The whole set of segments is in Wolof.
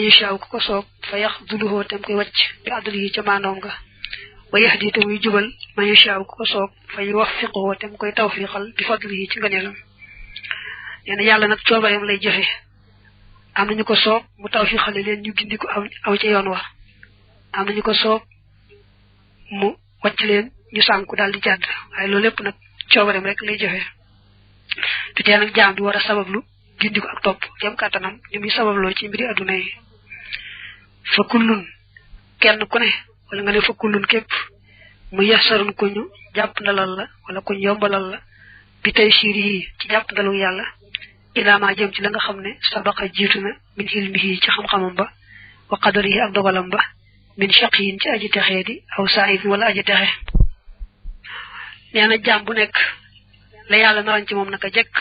yashaaw ko soob fa yaxduluhu tam koy wacc bi adlihi ca maandoom nga wa yahdi te muy jubal man yashaaw ko soob fa yuwaffiquhu tam koy tawfiqal bi fadlihi ci ngëneelam neena yàlla nag coobareem lay jëfe am nañu ko soob mu tawfiqale leen ñu gindi ko aw ci yoon wa am nañu ko soob mu wacc leen ñu sànku daal di jàdd waaye loolu lépp nag coobareem rek lay jëfe te tee nag jaam bi war a sabablu gindi ko ak topp kem kàttanam ñu muy sababloo ci mbiri adduna yi fa kullun kenn ku ne wala nga ne fa kullun képp mu yasarun ko ñu jàpp ndalal la wala ko ñu yombalal la bi tey siir yi ci jàpp ndalu yàlla ilaamaa jëm ci la nga xam ne sabaqa jiitu na min ilmihi ci xam-xamam ba wa qadarihi ak dogalam ba min shaqiyin ci aji texee di aw saa'id wala aji texe nee na jaam bu nekk la yàlla naran ci moom naka jekk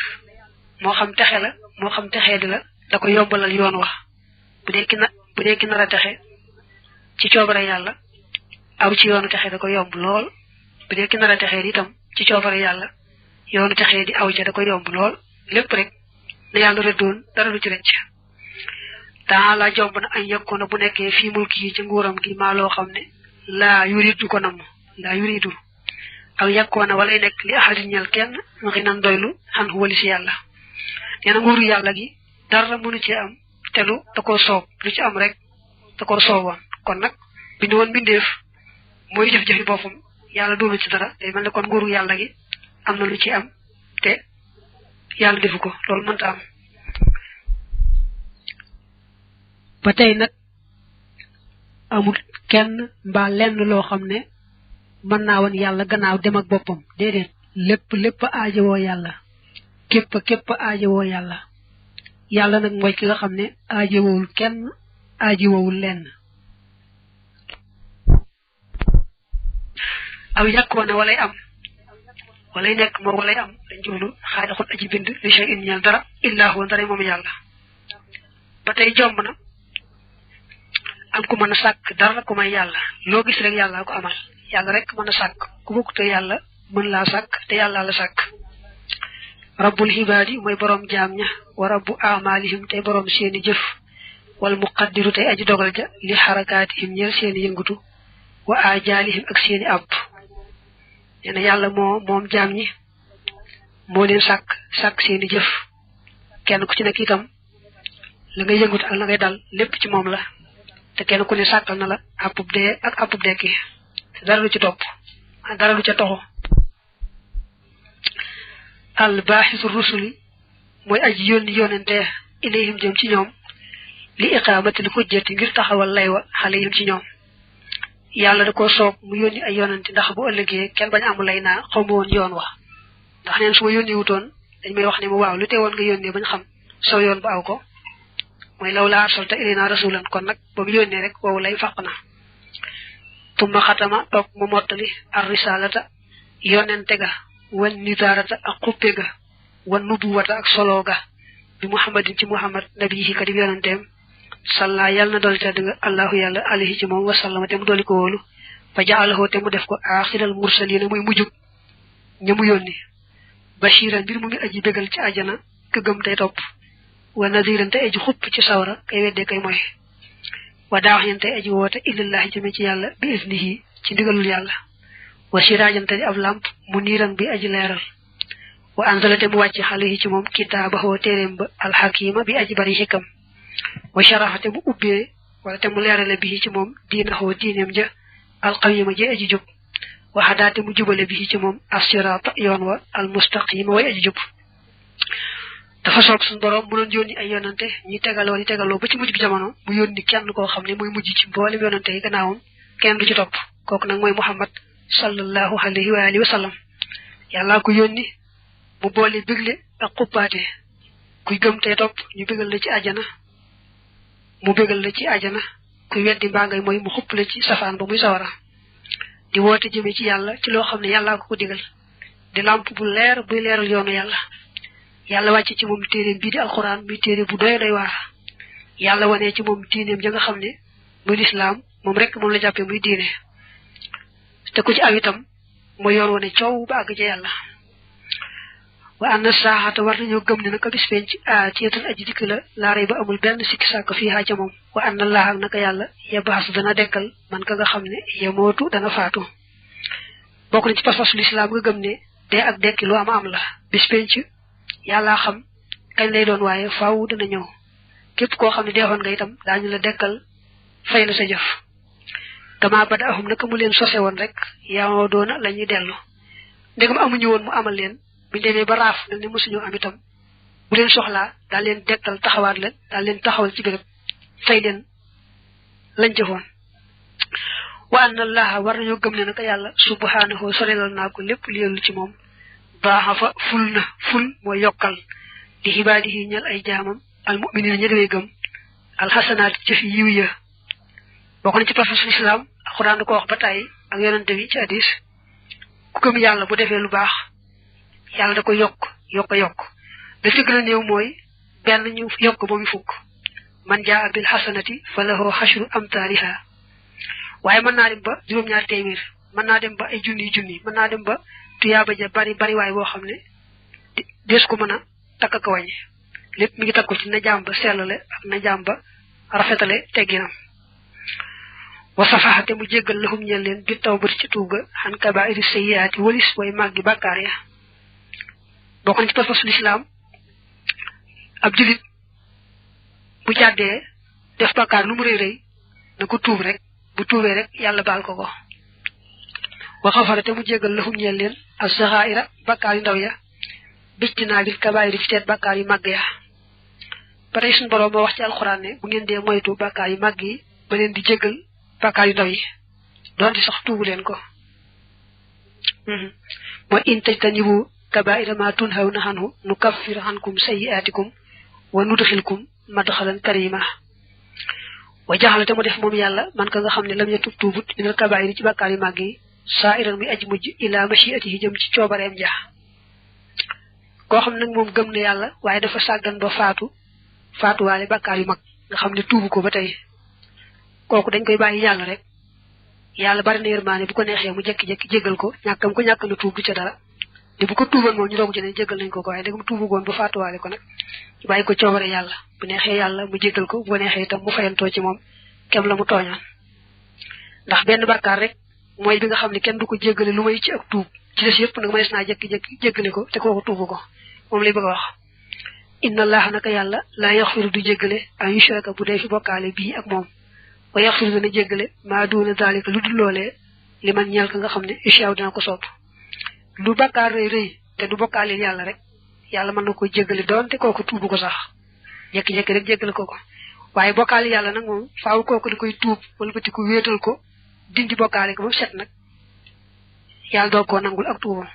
moo xam texe la moo xam texee di la da ko yombalal yoon wax bu dee ki nar a texe ci coobare yàlla aw ci yoonu texe da ko yomb lool bu dee ki nar a texee di itam ci coobare yàlla yoonu texee di aw ca da ko yomb lool lépp rek na yàlla rëddoon dara du ci rëcc taala jomb na añ yekkoona bu nekkee fii mulki yi ci nguuram gi maa loo xam ne laa yuridu ko namm laa yuridu aw yekkoona walay nekk li ahadin ñel kenn ngi nan doylu xan wali si yàlla nee na nguuru yàlla gi dara mënu ci am te lu da koo soob lu ci am rek da koo sooboon kon nag bind woon mbindeef mooy jëf-jëfi boppam yàlla doonu ci dara day mel ne kon nguuru yàlla gi am na lu ci am te yàlla defu ko loolu mënta am ba tey nag amul kenn mbaa lenn loo xam ne mën naa woon yàlla gannaaw dem ak boppam déedéet lépp aajowoo yàlla képp aajowoo yàlla yàlla nag mooy ki nga xam ne aajowul kenn aajowul lenn aw yàkkoona walay am walay nekk moo walay am dañ jublu xaadaxul aji bind li shay in ñeel dara illaa huwa dara moom yàlla ba tey jomb na am ku mën a sàkk dara ku may yàlla loo gis rek yàlla ko amal yàlla rek mën a sàkk ku bokk te yàlla mën laa sàkk te yàlla la sàkk rabbul xibaadi mooy borom jaam ña wa rabbu amalihim tey borom seeni jëf wal muqaddiru tey aji dogal ja li xarakaatihim ñeel seeni yëngutu wa ajaalihim ak seeni àpp nee na yàlla moom jaam ñi moo leen sàkk seeni jëf kenn ku ci nekk itam la ngay yëngutu ak la ngay dal lépp ci moom la te kenn ku ne sàkkal na la àppub dee ak àppub dekki te dara du ci topp dara du ca toxu al baaxisu rusuli mooy aji yónni yónente ilayhim jëm ci ñoom li iqaamatil hujjati ngir taxawal lay wa xaleyhim ci ñoom yàlla da ko soob mu yónni ay yónente ndax bu ëllëgee kenn bañ amul lay naa xaw ma woon yoon wax ndax neen su ma yónni wutoon dañ may wax ne ma waaw lu teewoon nga yónnee bañ xam saw yoon ba aw ko mooy law laa arsalta ilayna rasulan kon nag ba mu yónnee rek woowu lay fàq na tumma xatama toog mu mottali ar risalata yonente ga wan nidaarata ak xuppe ga wan nubuwata ak solo ga bi muhammadin ci muhammad nabiyihi kadi yonenteem salla yàlla na dool tedd nga allahu yàlla alayhi ci moom wasallama te mu dooli ko wóolu fa jaalahu te mu def ko axiral mursalina muy mujjub ña mu yónni bashiran mbir mu ngi aji bégal ci àjjana ka gëm tey topp wa nadiran tey aji xupp ci sawara kay wedde kay mooy wa daawaxyan tey aji woote ilallahi jëme ci yàlla bi isnihi ci ndigalul yàlla wa siraajan tey ab lamp mu niiran bi aji leeral wa anzala te mu wàcc alayhi ci moom kitaabahu téeréem ba alxakima bi aji bari xikam wa sharaxa te mu ubbee wala te mu leerale bi ci moom diinahu diineem ja alqawima ji aji jub wa xadaa te mu jubale bi ci moom assiraata yoon wa almustaqima way aji jub dafa soob suñu borom mu doon yónni ay yonante ñuy tegaloo ba ci mujj gi jamono mu yónni kenn koo xam ne muy mujj ci mboolem yonante yi gannaawam kenn du ci topp kooku nag mooy muhammad sallallahu alayhi wa alihi wa sallam yàllaa ko yónni mu boole bégle ak xuppaate kuy gëm tey topp ñu bégal la ci àjjana mu bégal la ci àjjana kuy weddi mbaa ngay mooy mu xupp la ci safaan ba muy sawara di woote jëme ci yàlla ci loo xam ne yàllaa ko digal di lamp bu leer buy leeral yoonu yàlla wàcce ci moom téeréem bii di alxuraan muy téere bu doy doy waar yàlla wanee ci moom diineem ja nga xam ne muy lislaam moom rek moom la jàppee muy diine te ku ci aw itam mooy yoon wane coow ba àgg ca yàlla wa anna saahata war nañu gëm ne naka bis penc aatiyatan aji dikk la laa rey ba amul benn sikki sàkk fii ca moom wa anna allaha naka yàlla yabaas dana dekkal man ka nga xam ne yamootu dana faatu bokk na ci pas-pasu lislaam nga gëm ne dee ak dekki lu am la bis penc yàllaa xam kañ lay doon waaye faaw dana ñëw képp koo xam ne deexoon nga itam daañu la dekkal fay la sa jëf kama bada ahum naka mu leen sose woon rek yaa doona la ñuy dellu ndegam amuñu woon mu amal leen buñu demee ba raaf mel ne mosuñu am itam bu leen soxlaa daal leen dekkal taxawaat leen daal leen taxawal ci béréb fay leen lañ jëfoon wa anna allaha war nañoo gëm ne naka yàlla subhanahu sorelal naa ko lépp li yellu ci moom baaxa fa ful mooy yokkal di xibaadihi ñal ay jaamam al mu'minina ña dawee gëm alxasanaat jëfi yiw ya bokk na ci pas-pasu islam alxuraan da ko wax ba tàyyi ak yonante bi ci hadis ku gëm yàlla bu defee lu baax yàlla da ko yokk da ci gën a néew mooy benn ñu yokk ba mu fukk man jaa bil xasanati fa lahu xashru amtaaliha waaye mën naa dem ba juróom-ñaar téeméer mën naa dem ba ay junni mën naa dem ba tuyaaba ja bari waay boo xam ne des ko mën a takk ko wàññi lépp mi ngi takku ci na jaam ba sellale ak na jaam ba rafetale tegginam wa safaxate mu jéggal lahum ñeel leen bi tawbati ci tuub ga xan kabairi sayyiaati walis way màggi bàkkaar ya bokk na ci pas-pasu lislaam ab julit bu jàddee def bàkkaar lu mu rëy na ko tuub rek bu tuubee rek yàlla baal ko wa xafarate mu jéggal lahum ñeel leen as-saxaa'ira bàkkaar yu ndaw ya bijtinaabil kabaayir ci teet bàkkaar yu màgg ya ba tey suñu borom moo wax ci alxuraan ne bu ngeen dee moytu bàkkaar yu màgg yi ba leen di jéggal bàkkaar yu ndaw yi doonte sax tuubu leen ko mooy in tajtanibu kabaa'ira ma tunhawna anhu nukaffir ankum sayyi'aatikum wa nudxilkum madxalan karima wa jaxala te mu def moom yàlla man ka nga xam ne lam yatub tuubut minal kabaayir ci bàkkaar yu màgg yi saa iran muy aji mujj ila mashiatihi jëm ci coobareem ja koo xam nag moom gëm ne yàlla waaye dafa sàggan ba faatuwaale bàkkaar yu mag nga xam ne tuubu ko ba tey kooku dañ koy bàyyi yàlla rek yàlla bari na yërmaane bu ko neexee mu jekki-jekki jéggal ko ñàkk na tuub du ca dara te bu ko tuuboon moom ñu doog ci ne jéggal nañ ko waaye dégam tuubu goon ba faatuwaale ko nag bàyyi ko coobare yàlla bu neexee yàlla mu jéggal ko bu ko neexee itam mu fayantoo ci moom kem la mu tooñoon ndax benn bàkkaar rek mooy bi nga xam ne kenn du ko jéggale lu may ci ak tuub ci des yëpp nag mënees naa jekki-jekki jéggale ko te kooku tuubu ko moom lay bëgg a wax inna allaha naka yàlla laa yaxfiru du jéggale an yushraka bu dee fi bokkaale bii ak moom wa yaxfiru dana jéggale maa duuna zalika lu dul loolee li man ñeel ka nga xam ne incha dina ko sopp lu bàkkaar rëy te du bokkaale yàlla rek yàlla mën na ko jéggale doonte kooku tuubu ko sax jékki-jékki rek jéggale ko waaye bokkaale yàlla nag moom faaw kooku di koy tuub wala bëti ko wéetal ko dindi bokkaale ko ba set nag yàlla doo koo nangul ak tuubam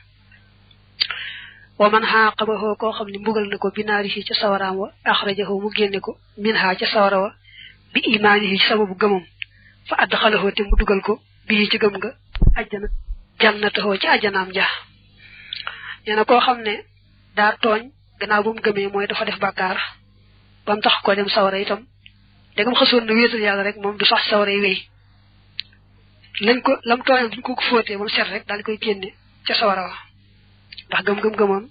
wa man xaaqabahu koo xam ne mbugal na ko binaarihi ca sawaraam wa axrajahu mu génne ko min ha ca sawara wa bi imaanihi ci sababu gëmam fa adxalahu te mu dugal ko bii ci gëm nga ajjana jannatahu ci ajjanaam ja nee na koo xam ne daa tooñ gannaaw bu mu gëmee mooy dafa def bàkkaar ba mu tax ko dem sawara itam dégam xasoon na wéetal yàlla rek moom du sax sawara yi wéy lañ ko lam tooñam duñ ko fóotee moom set rek daal di koy génne ca sawara wa ndax gëm-gëm-gëmoon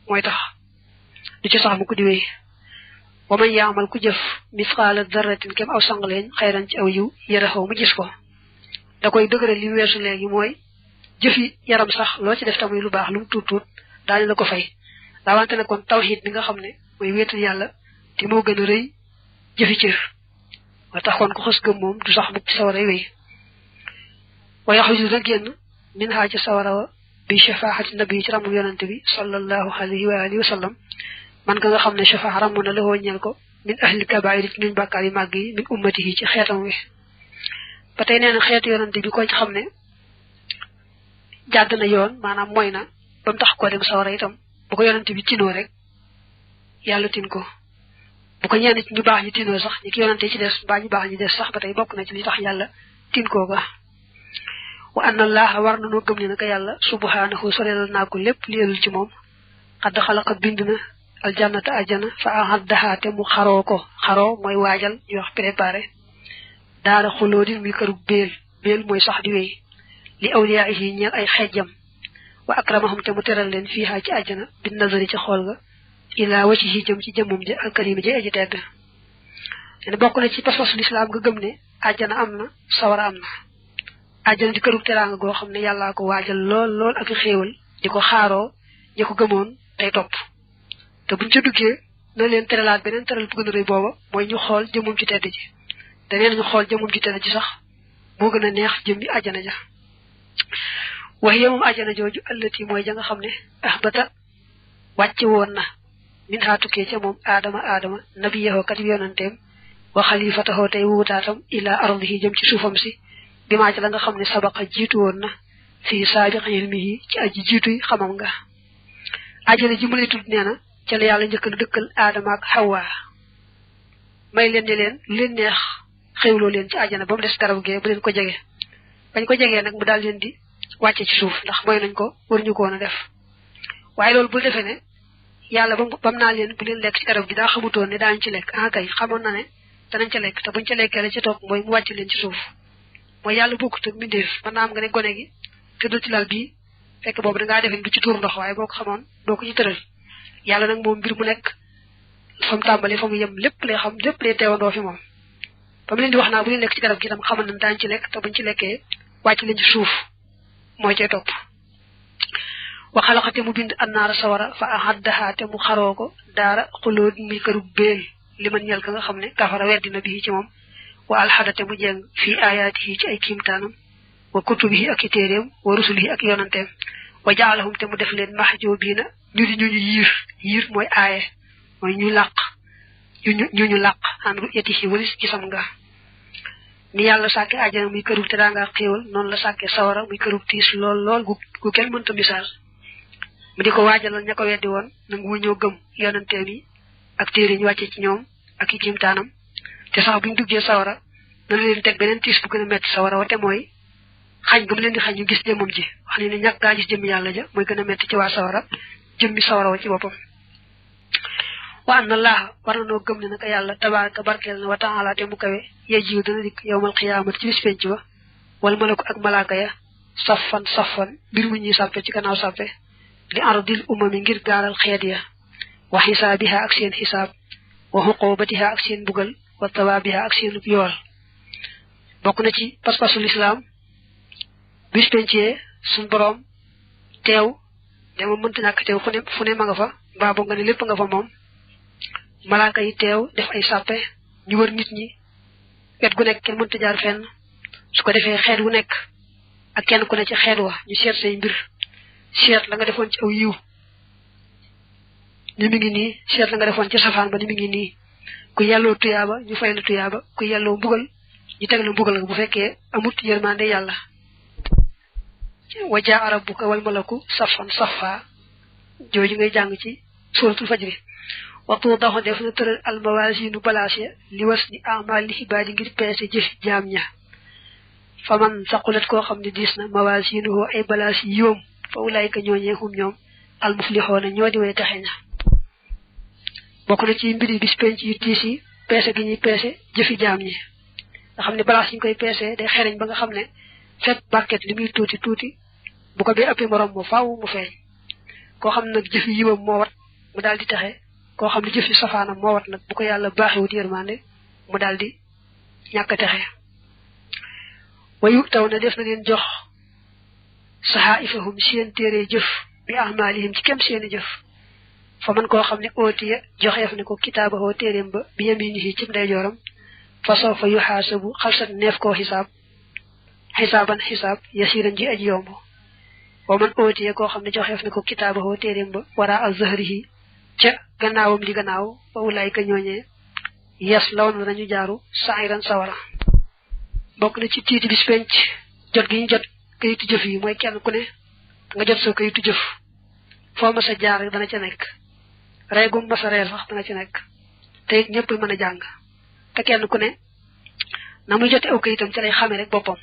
mooy tax du ci sax mu ko di wéy wa man yaamal ku jëf misqaala darratin kem aw sangaleeñ xayran ci aw yiw yaraxaw mu gis ko da koy dëgëral li weesu léegi mooy jëfi yaram sax loo ci def tamuy lu baax lu mu tuut daañu la ko fay daawante ne kon tawxiid bi nga xam ne mooy wéetal yàlla te moo gën a rëy jëfi cër wa tax kon ko xës gëm moom du sax mukk ci sawara wéy wa yaxruju na génn min haa ci sawara wa bi shafaxati nabi ci ramu yonante bi sallallahu alayhi wa alihi wa sallam man ka nga xam ne shafax ramu na la ñeel ko min ahli kabaayir ci ñuñ bàkkaar yu màgg yi min ummatihi ci xeetam wi ba tey nee na xeetu yonante bi ko ci xam ne jàdd na yoon maanaam mooy na ba mu tax koo dem sawara itam bu ko yonante bi tinoo rek yàlla tin ko bu ko ñenn ci ñu baax ñi tinoo sax ñi ki yonante ci des mbaa ñu baax ñi des sax ba tey bokk na ci li tax yàlla tin koo ga wa anna allaha war na noo gëm ne naka yàlla subhanahu sorelal naa ko lépp li yelul ci moom xadd xalaqa bind na aljannata ajjana fa ahaddaha te mu xaroo mooy waajal ñu wax préparé daara xulóodin muy këru béel mooy sax di wéy li awliyaahi ñeel ay xejjam wa akramahum te mu teral leen fiha ci aljana bin nazari ci xol ga ila wajhi jëm ci jëmum ji alkarim ji aji tedd ene bokku na ci pass l'islam nga gëm ne aljana amna sawara amna aljana di këru teranga go xamne yalla ko wajal lool ak xéewal diko xaaro ñi ko gëmoon tay top te buñ ci duggé na leen teralaat benen teral bu gëna reuy boba moy ñu xol jëmum ci tedd ji da leen ñu xol jëmum ci tedd ji sax mo gëna neex jëm bi aljana ja wahiya mum aljana joju allati moy ja nga xamne ahbata wacci won na min hatuke ci mom adama nabiyahu kat yonantem wa khalifatahu tay wutatam ila ardihi jëm ci suufam si bima ci la nga xamne sabaqa jitu won na fi sabiq ilmihi ci aji jitu xamam nga aljana ji mu lay tud neena ci la yalla ñëk dëkkal adama ak hawa may leen di leen neex xewlo leen ci aljana bam dess garab ge bu leen ko jégué bañ ko jégué nak mu dal leen di wacce ci suuf ndax moy nañ ko waruñu ko wona def waye lolou bu defé ne yalla bam na leen bu leen lek ci garab gi da xamutoon ne dañ ci lek kay xamone na ne dañ ci lek te buñ ci lekke la ci tok moy mu wacce leen ci suuf moy yalla bokut ak mindeef man na am nga ne gone gi te do ci lal bi fekk bobu da nga def du ci tour ndox waye boko xamone do ko ci teural yalla nak mom bir mu nek fam tambali famu yem lepp lay xam lepp lay tewando fi mom bam leen di wax na bu leen lek ci garab gi tam xamone na dañ ci lek te buñ ci lekke wacce leen ci suuf moy ci top wa khalaqati mu bind annar sawara fa ahaddaha te mu xaroko dara khulud mi keru bel liman ñal ka nga xamne kafara weddi nabi ci mom wa alhadate mu jeng fi ayatihi ci ay kimtanam wa kutubihi ak terem wa rusulihi ak yonantem wa ja'alahum te mu def leen mahjubina ñu yir moy ayé moy ñu laq ñu laq an ru'yatihi walis ci sam nga ni yalla saké aljana muy keuru teranga xewal non la saké sawara muy keuru tiss lol gu kenn mënta misal mu diko wajalal ñako weddi won nangu ñoo gëm yonante bi ak téré ñu wacce ci ñoom ak ci kimtanam té sax buñ duggé sawara na leen tek benen tiss bu gëna metti sawara waté moy xañ gëm leen di xañ ñu gis jëmum ji wax ni ñak ga gis jëm yalla ja moy gëna metti ci wa sawara jëm bi sawara wa ci bopam wa anna allah warano gëm ni naka yalla tabaraka barkel wa ta'ala te mu kawe yeji dana dik yawmal qiyamah ci bis penc ba wal malaku ak malaka ya saffan bir mu ñi sappé ci gannaaw sappé li ardil umami ngir garal xeet ya wa hisabiha ak seen hisab wa huqubatiha ak seen bugal wa tawabiha ak seen yool bokku na ci paspasul islam bis pencé sun borom tew dama mënta ñak tew fu ne ma nga fa ba bo nga ne lepp nga fa mom malaka yi tew def ay sappé ñu wër nit ñi wet gu nek kenn mënta jaar fenn su ko defé xeet wu nek ak kenn ku ne ci xeet wa ñu sét say mbir sét la nga defon ci aw yiw ni mi ngi ni sét la nga defon ci safaan ba ni mi ngi ni ku yallo tuyaba ñu fay la tuyaba ku yallo mbugal ñu tégg la mbugal bu fekkee amut yermande yalla waja arabuka wal malaku safan safa joji ngay jang ci suratul fajr wa tudahu def na teural al mawazinu balasya li wasni a'mal li ibadi ngir pesse jëf jam ña faman saqulat ko xamni disna mawazinuhu ay balasi yom fa ulayka ñoñe hum ñom al muflihuna ñoo di way taxena bokku na ci mbiri bis penc yu tisi pesse gi ñi pesse jëfi jam ñi nga xamni balas ñu koy pesse day xereñ ba nga xamne fet barket limi tuti bu ko be appé morom mo faaw mu feñ ko xam nak jëf yiwam mo wat mu daldi taxé ko xam ni jëf ci safaanam mo wat nak bu ko yalla baxé wut yermane mu daldi ñaka taxé wayu tawna def na len jox sahaifahum seen téré jëf bi ahmalihim ci kem seen jëf fa man ko xamni otiya joxef ne ko kitabahu térém ba bi yaminihi ci ndey joram fa sawfa yuhasabu khalsat neef ko hisaban hisab yasiran ji aji yombo wa man otiya ko xamni joxef ne ko kitabahu térém ba wara az-zahrihi ca gannaawum li gannaaw fa ulayka ñoñe yes lawn nañu jaaru sa'iran sawara bokk na ci tiiti bis penc jot gi ñu jot kayitu jëf yi mooy kenn ku ne nga jot sa kayitu jëf foo ma sa jaar dana ca nekk reegum ma sa reer sax dana ca nekk te it ñëpp mën a jàng te kenn ku ne na muy jote aw kayitam ca lay xamee rek boppam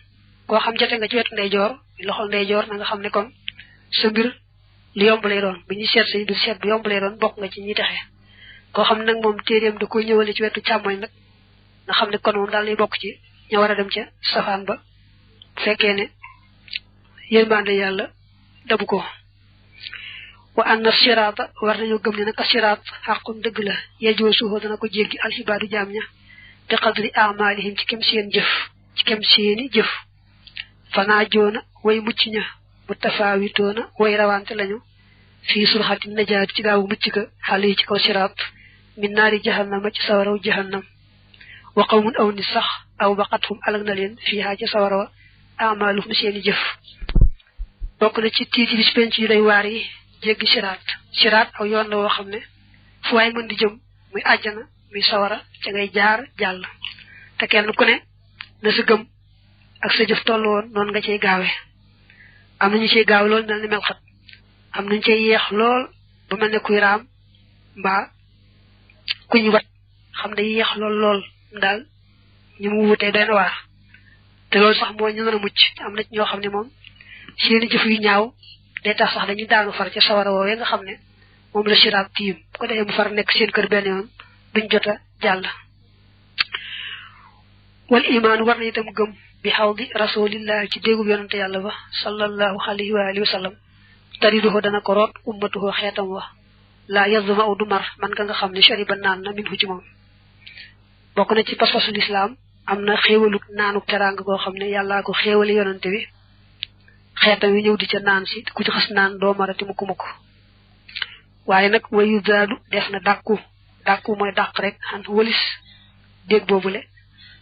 koo xam jote nga ci wetu ndeyjoor loxol ndeyjoor na nga xam ne kon sa mbir lu yomb lay doon bu ñu seet say mbir seet bu yomb lay doon bokk nga ci ñi taxe koo xam nag moom téeréem da koy ñëwale ci wetu càmmoñ nag nga xam ne kon moom daal lay bokk ci ña war a dem ca safaan ba bu fekkee ne yërmande yàlla dabu ko wa anna sirata war nañu gëm ne naka sirat xaqun dëgg la yejoosuhu dana ko jéggi alxibaadu jaam ña bi qadri amalihim ci kem seen jëf ci kem seeni jëf fanaa joona way mucc ña mutafaawitoona way rawante lañu fii surxati najaat ci gaawu mucc ga xale yi ci kaw sirat min naari jahannama ci sawaraw jahannam wa qawmun aw ni sax aw baqathum alag na leen fiihaa ci sawarawa amaluhum seeni jëf bokk na ci tiiti bis penc yu day waar yi jéggi siraat aw yoon la woo xam ne fu waay mën di jëm muy àjjana muy sawara ca ngay jaar jàll te kenn ku ne na sa gëm ak sa jëf toll woon noonu nga cay gaawe am nañu cay gaaw lool mel ni melxat am nañu cay yeex lool ba mel ne kuy raam mbaa kuñ wat xam ne yeex lool daal ñu mu wutee doy na waar te loolu sax moo ñu mën a mucc am na ci ñoo xam ne moom seeni jëf yu ñaaw day tax sax dañuy daanu far ca sawara woowee nga xam ne moom la siraat tiim bu ko defee mu far nekk seen kër benn yoon duñ jot a jàll wal imaan war na itam gëm bi xawdi rasulillah ci déegub yonante yàlla ba sallallahu alayhi wa alihi wa sallam tariduhu dana ko root ummatuhu xeetam wa laa yazma u du mar man ka nga xam ne shariba naan na min hu ci moom bokk na ci pas-pasu lislaam am na xéewaluk naanuk teraanga goo xam ne yàllaa ko xéewali yonante bi xeetam wi ñëw di ca naan si ku ci xas naan doo marati mukk mukk waaye nag wayu daadu def na dàkku mooy dàq rek xan walis dégg boobule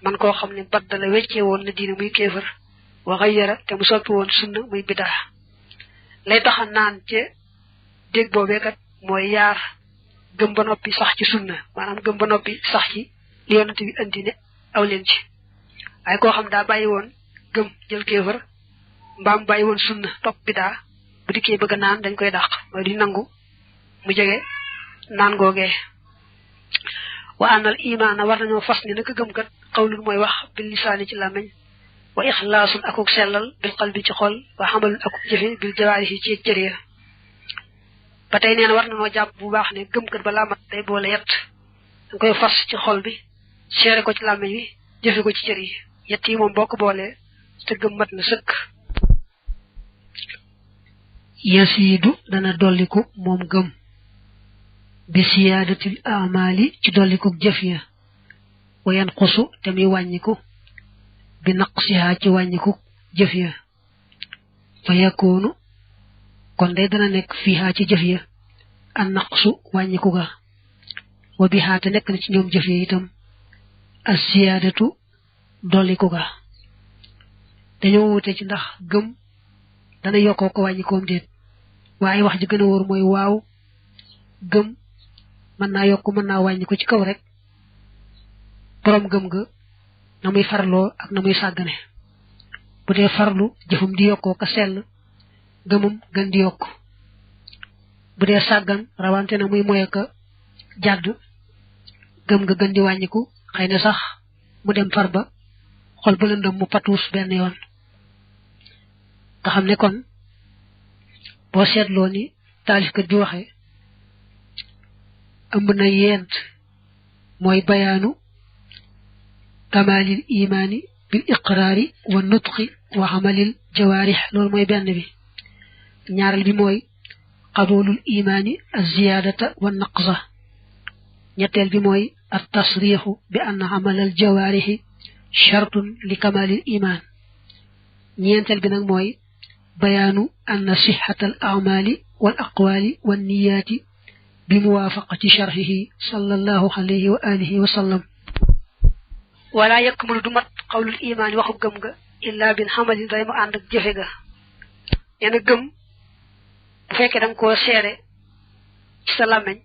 man koo xam ne baddala weccee woon na diine muy kéefër wa xayyara te mu soppi woon sunna muy bidaa lay taxa naan ca dégg boobee kat mooy yaar gëm ba noppi sax ci sunna maanaam gëm ba noppi sax ci li yonante bi andi ne aw leen ci waaye koo xam daa bàyyi woon gëm jël kéefër mbaam bàyyi woon sunna topp bidaa bu dikkee bëgg naan dañ koy dàq mooy di nangu mu jege naan googee wa anal imaana war nañoo fas ni naka gëm kat xawlul mooy wax bil lisaani ci làmmiñ wa ixlaasun akuk sellal bil qalbi ci xol wa xamalun akuk jëfe bil jawaarihi ci cër ya ba tey nee na war nañoo jàpp bu baax ne gëm kat balaa mat day boole yett danga koy fas ci xol bi seere ko ci làmmiñ wi jëfe ko ci cër yi yett yi moom boo ko boolee te gëm mat na sëkk yasiidu dana dolliku moom gëm bi siyaadatil amali ci dolliku jëf ya wa yanqusu te muy wàññiku bi naqsiha ci wàññiku jëf ya fa yakoonu kon day dana nekk fiiha ci jëf ya an naqsu wàññiku ga wa biha te nekk na ci ñoom jëf ya itam as siyaadatu dolliku ga dañoo wute ci ndax gëm dana yokkoo ko wàññikoom déet waaye wax ji gën a wóor mooy waaw gëm mën naa yokk mën naa wàññi ko ci kaw rek borom gëm ga na muy farloo ak na muy sàggane bu dee farlu jëfum di yokkoo ka sell gëmum gën di yokk bu dee sàggan rawante na muy moye ka jàdd gëm nga gën di wàññiku xëy na sax mu dem far ba xol ba lëndëm mu patuus benn yoon nga xam ne kon boo seetloo ni taalifkat bi waxe ëmb na yent mooy bayaanu kamalil imaani bil iqraari wa nutqi wa amalil jawaarix loolu mooy benn bi ñaareel bi mooy qaboolul imaani az-ziyaadata wa naqsa ñetteel bi mooy at tasriixu bi anna amalal jawaarixi shartun li kamalil imaan ñeenteel bi nag mooy bayaanu anna sixatal amali wal aqwaali wan niyaati bi muwaafaqati sharxihi sallallahu alayhi wa alihi wa sallam wala yakmulu du mat xawlul imaan waxu gëm nga illa bin xamalin day mu ànd ak jëfe ga nee na gëm bu fekkee da nga koo seere ci sa làmmeñ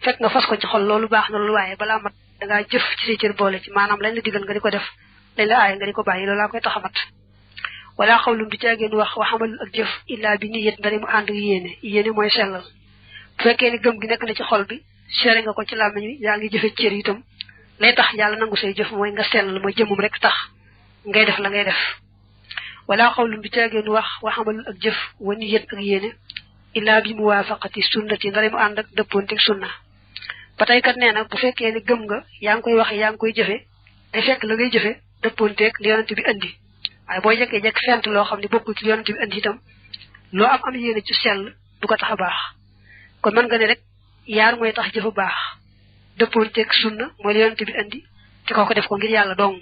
fekk nga fas ko ci xol loolu baax na loolu waaye balaa mat dangaa jëf ci say cër boole ci maanaam lañ la digal nga di ko def lañ la aaye nga di ko bàyyi loolu laa koy tax a mat wala xawlum du caageen wax wa xamalul ak jëf illa bi niyat ndari mu ànd ak yéene mooy sellal bu fekkee ni gëm gi nekk na ci xol bi seere nga ko ci làmmeñ wi yaa ngi jëfe cër itam lay tax yàlla nangu say jëf mooy nga sellal mooy jëmum rek tax ngay def la ngay def wala xawlum du caageen wax wa xamalul ak jëf wa niyat ak yéene illa bi muwaafaqati sunnati ndari mu ànd ak dëppoonteeg sunna ba tey kat nee na bu fekkee ni gëm nga yaa ngi koy waxe yaa ngi koy jëfe day fekk la ngay jëfe dëppoonteeg li yonante bi andi waaye boo jekkee jekk fent loo xam ne bokkul ci yonante bi andi itam loo am yéene ci sell du ko tax a baax kon mën nga ne rek yaar mooy tax jëfa baax dëppoonteeg sunna mooy li yonent bi andi te kooku def ko ngir yàlla dong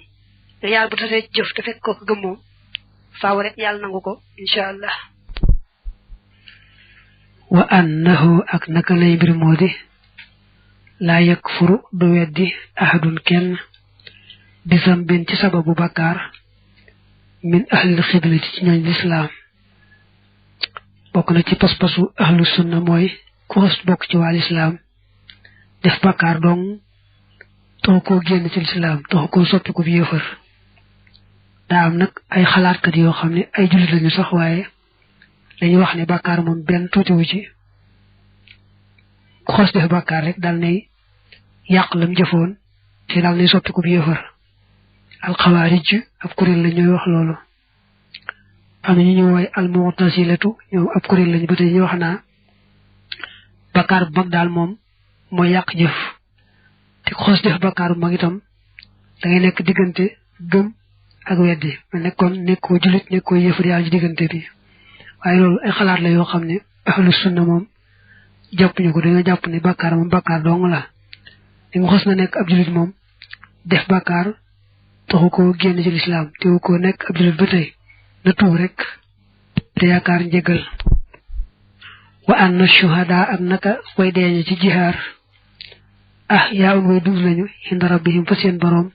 yaar bu tasee jëf te fekk kooku gëm moom faaw rek yàlla nangu ko incha allah wa annahu ak naka lay mbir moo di laa yakfuru du weddi ahadun kenn bisam bin ci sababu bakkaar min ahlil xiblati ci ñooñ lislaam bokk na ci pas-pasu ahlu sunna mooy ku xës bokk ci waa lislaam def bakkaar dong taxu koo génn ci lislaam taxu koo soppi ko bi yëfër daa am nag ay xalaatkat yoo xam ne ay jullit lañu sax waaye dañuy wax ne bakkaar moom benn tuutiwu ci ku xës def bakkaar rek dal nay yàq lam jëfoon te dal nay soppi ko bi yëfër alxawaarij ab kuréel la ñooy wax loolu am na ñu ñu wooy almu'tasilatu ñoom ab kuréel lañu ba tey ñu wax naa bakkaar bu mag daal moom mooy yàq jëf te ku xës def bakkaar bu mag itam da ngay nekk diggante gëm ak weddi ma nekkoon nekkoo jullit nekkoo yëfër yàlla ci diggante bi waaye loolu ay xalaat la yoo xam ne ahlu sunna moom jàpp ñu ko dañoo jàpp ne bakkaar moom bakkaar dong la li nga xës na nekk ab jullit moom def bakkaar taxu ko génn ci lislaam teewu ko nekk ab jullit ba tey na tuub rek te yaakaar njëgal wa anna shuhada ak naka way deeñe ci jihaar yaa un way dund lañu inda rabbihim fa seen boroom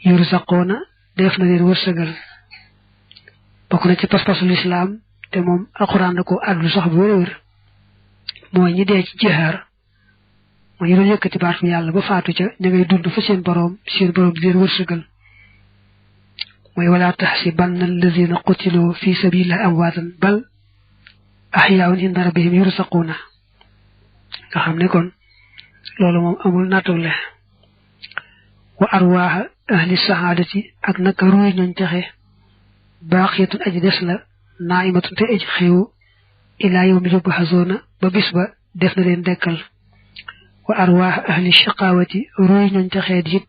yursaqoona def na leen wërsëgal bokk na ci pas-pasu lislaam te moom alxuraan da ko àddu sax bu wér-wér mooy ñi dee ci jihaar mooy ñu doon yëkkati baatu yàlla ba faatu ca ña ngay dund fa seen boroom di leen wërsëgal mooy wala taxsibanna alladina qutiloo fi sabilillahi amwaatan bal ahyaun inda rabbihim yursaquuna nga xam ne kon loolu moom amul nattule wa arwaaxa ahli sahaadati ak naka ruuy ñooñ texe baaxiyatun aji des la naimatun te aji xewu ilaa yawmi yubxasuuna ba bis ba def na leen dekkal wa arwaaxa ahli shaqaawati ruuy ñooñ texee di it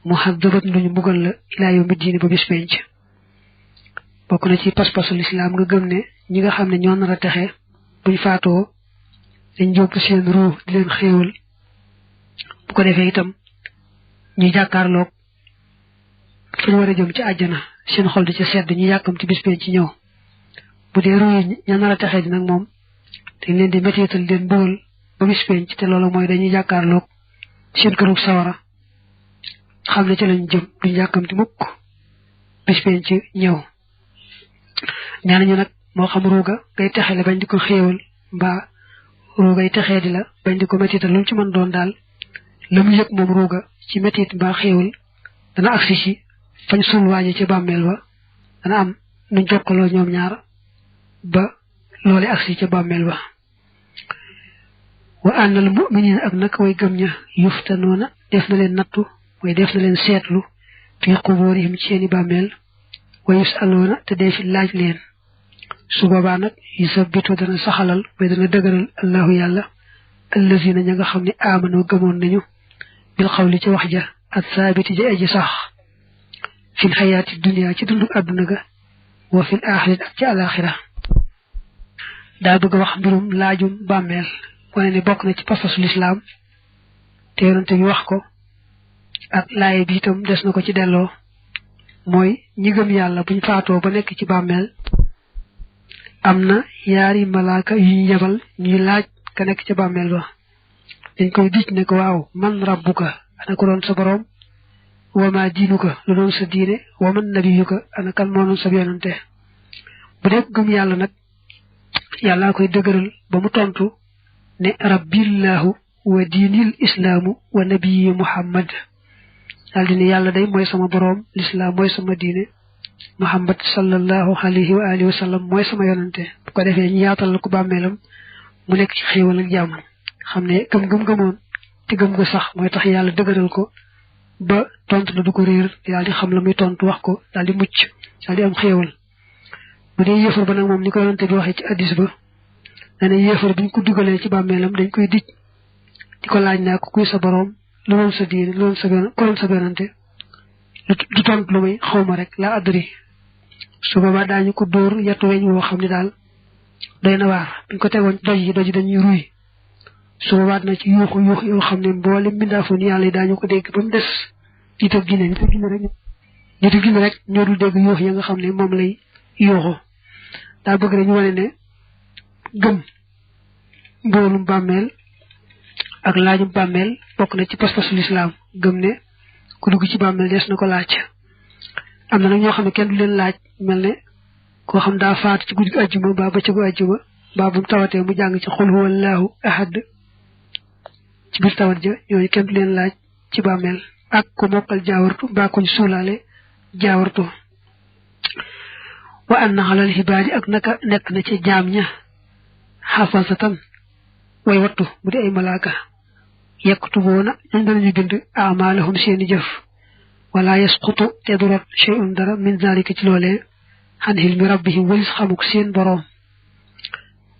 muhaddabat luñu mbugal la ilaa yawmi diini ba bis penc bokk na ci pas-pasu lislaam nga gëm ne ñi nga xam ne ñoo nar a texe buñ faatoo dañ jóg seen ruu di leen xéewal bu ko defee itam ñu jàkkaarloog fa ñu war a jëm ci àjjana seen xol di ca sedd ñu yàkkam ci bis penc ci ñëw bu dee ruu yi ña nar a texe di nag moom dañ leen di mettital leen mbugal ba bis penc te loolu mooy dañuy jàkkaarloog seen kërug sawara xam ne ci lañ jëm duñ yàkkamti mukk bis penc ñëw ñaan ñu nag moo xam ruuga ngay texele bañ di ko xéewal mbaa ruugay texee di la bañ di ko mettital lu ci mën doon daal la mu yëg moom ruuga ci mettit mbaa xéewal dana agsi ci fañ suul waaje ci bàmmeel ba dana am nuñ jokkaloo ñoom ñaar ba loole agsi ca bàmmeel ba wa annal mu'minin ak nag way gëm ña yuftanoona def na leen nattu way def na leen seetlu fi quburihim ci seeni bàmmeel wa yusaloona te dee fi laaj leen su boobaa nag yusabbitu dana saxalal way dana dëgëral allahu yàlla allazina ña nga xam ne amanoo gëmoon nañu bil xawli ci wax ja ak saabiti ja aji sax fil xayaati dunia ci dundu àdduna ga wa fil aaxirat ak ci alaxira daa bëgg a wax mbirum laajum bàmmeel wane ne bokk na ci pas-pasu lislaam te yonante bi wax ko ak laaye bi itam des na ko ci delloo mooy ñi gëm yàlla buñ faatoo ba nekk ci bàmmeel am na yaari malaaka yu ñu yebal ñuy laaj ka nekk ca bàmmeel ba dañ koy dij ne ko waaw man rabbuka ana ko doon sa boroom wa ma diinuka lu doon sa diine wa man nabiyuka ana kan moo doon sa yonante bu dee gëm yàlla nag yàllaa koy dëgëral ba mu tontu ne rabbillahu wa diinil islaamu wa nabiyi muhammad daal di ne yàlla day mooy sama boroom lislaam mooy sama diine muhammad sallallahu alayhi wa alihi wa sallam mooy sama yonante bu ko defee ñu yaatal ko bàmmeelam mu nekk ci xéewal ak jàmm xam ne gëm-gëmoon te gëm nga sax mooy tax yàlla dëgëral ko ba tontu la du ko réer daal di xam la muy tontu wax ko daal di mucc daal di am xéewal bu dee yéefar ba nag moom ni ko yonante bi waxee ci addis ba dana yéefar biñ ko dugalee ci bàmmeelam dañ koy dij di ko laaj naa ko kuy sa boroom lu doon sa diine lu doon sa yonante du tontu lu may xawma rek la adri su boobaa daañu ko dóor yatu weñ woo xam ne daal doy na waar buñ ko tegoon doj yi dañuy ruy su waat na ci yuuxu yoo xam ne mboolem mbindaafoon yàlla yi daañu ko dégg ba mu des nitu ginne rek ñoo dul dégg yuux ya nga xam ne moom lay yuuxu daa bëgg rek ñu wane ne gëm mboolum bàmmeel ak laajum bàmmeel bokk na ci pas-pasu lislaam gëm ne ku dugg ci bàmmeel des na ko laaj am na nag ñoo xam ne kenn du leen laaj mel ne koo xam daa faatu ci guddi ajjuma ba bëccëgu ajjuma ba bu tawatee mu jàng ci xul huwallahu ahad ci biir tawat ja ñooñu kenn du leen laaj ci bàmmeel ak ku mokkal jaawartu mbaa kuñ suulaale jaawartu wa anna alal xibaadi ak naka nekk na ci jaam ña xafasatan way wattu bu di ay malaaka yaktubuuna ñoom danañu bind amaalahum seeni jëf wala yasqutu te du rot shay'un dara min zalika ci loolee xan hilmi rabbihim walis xamuk seen boroom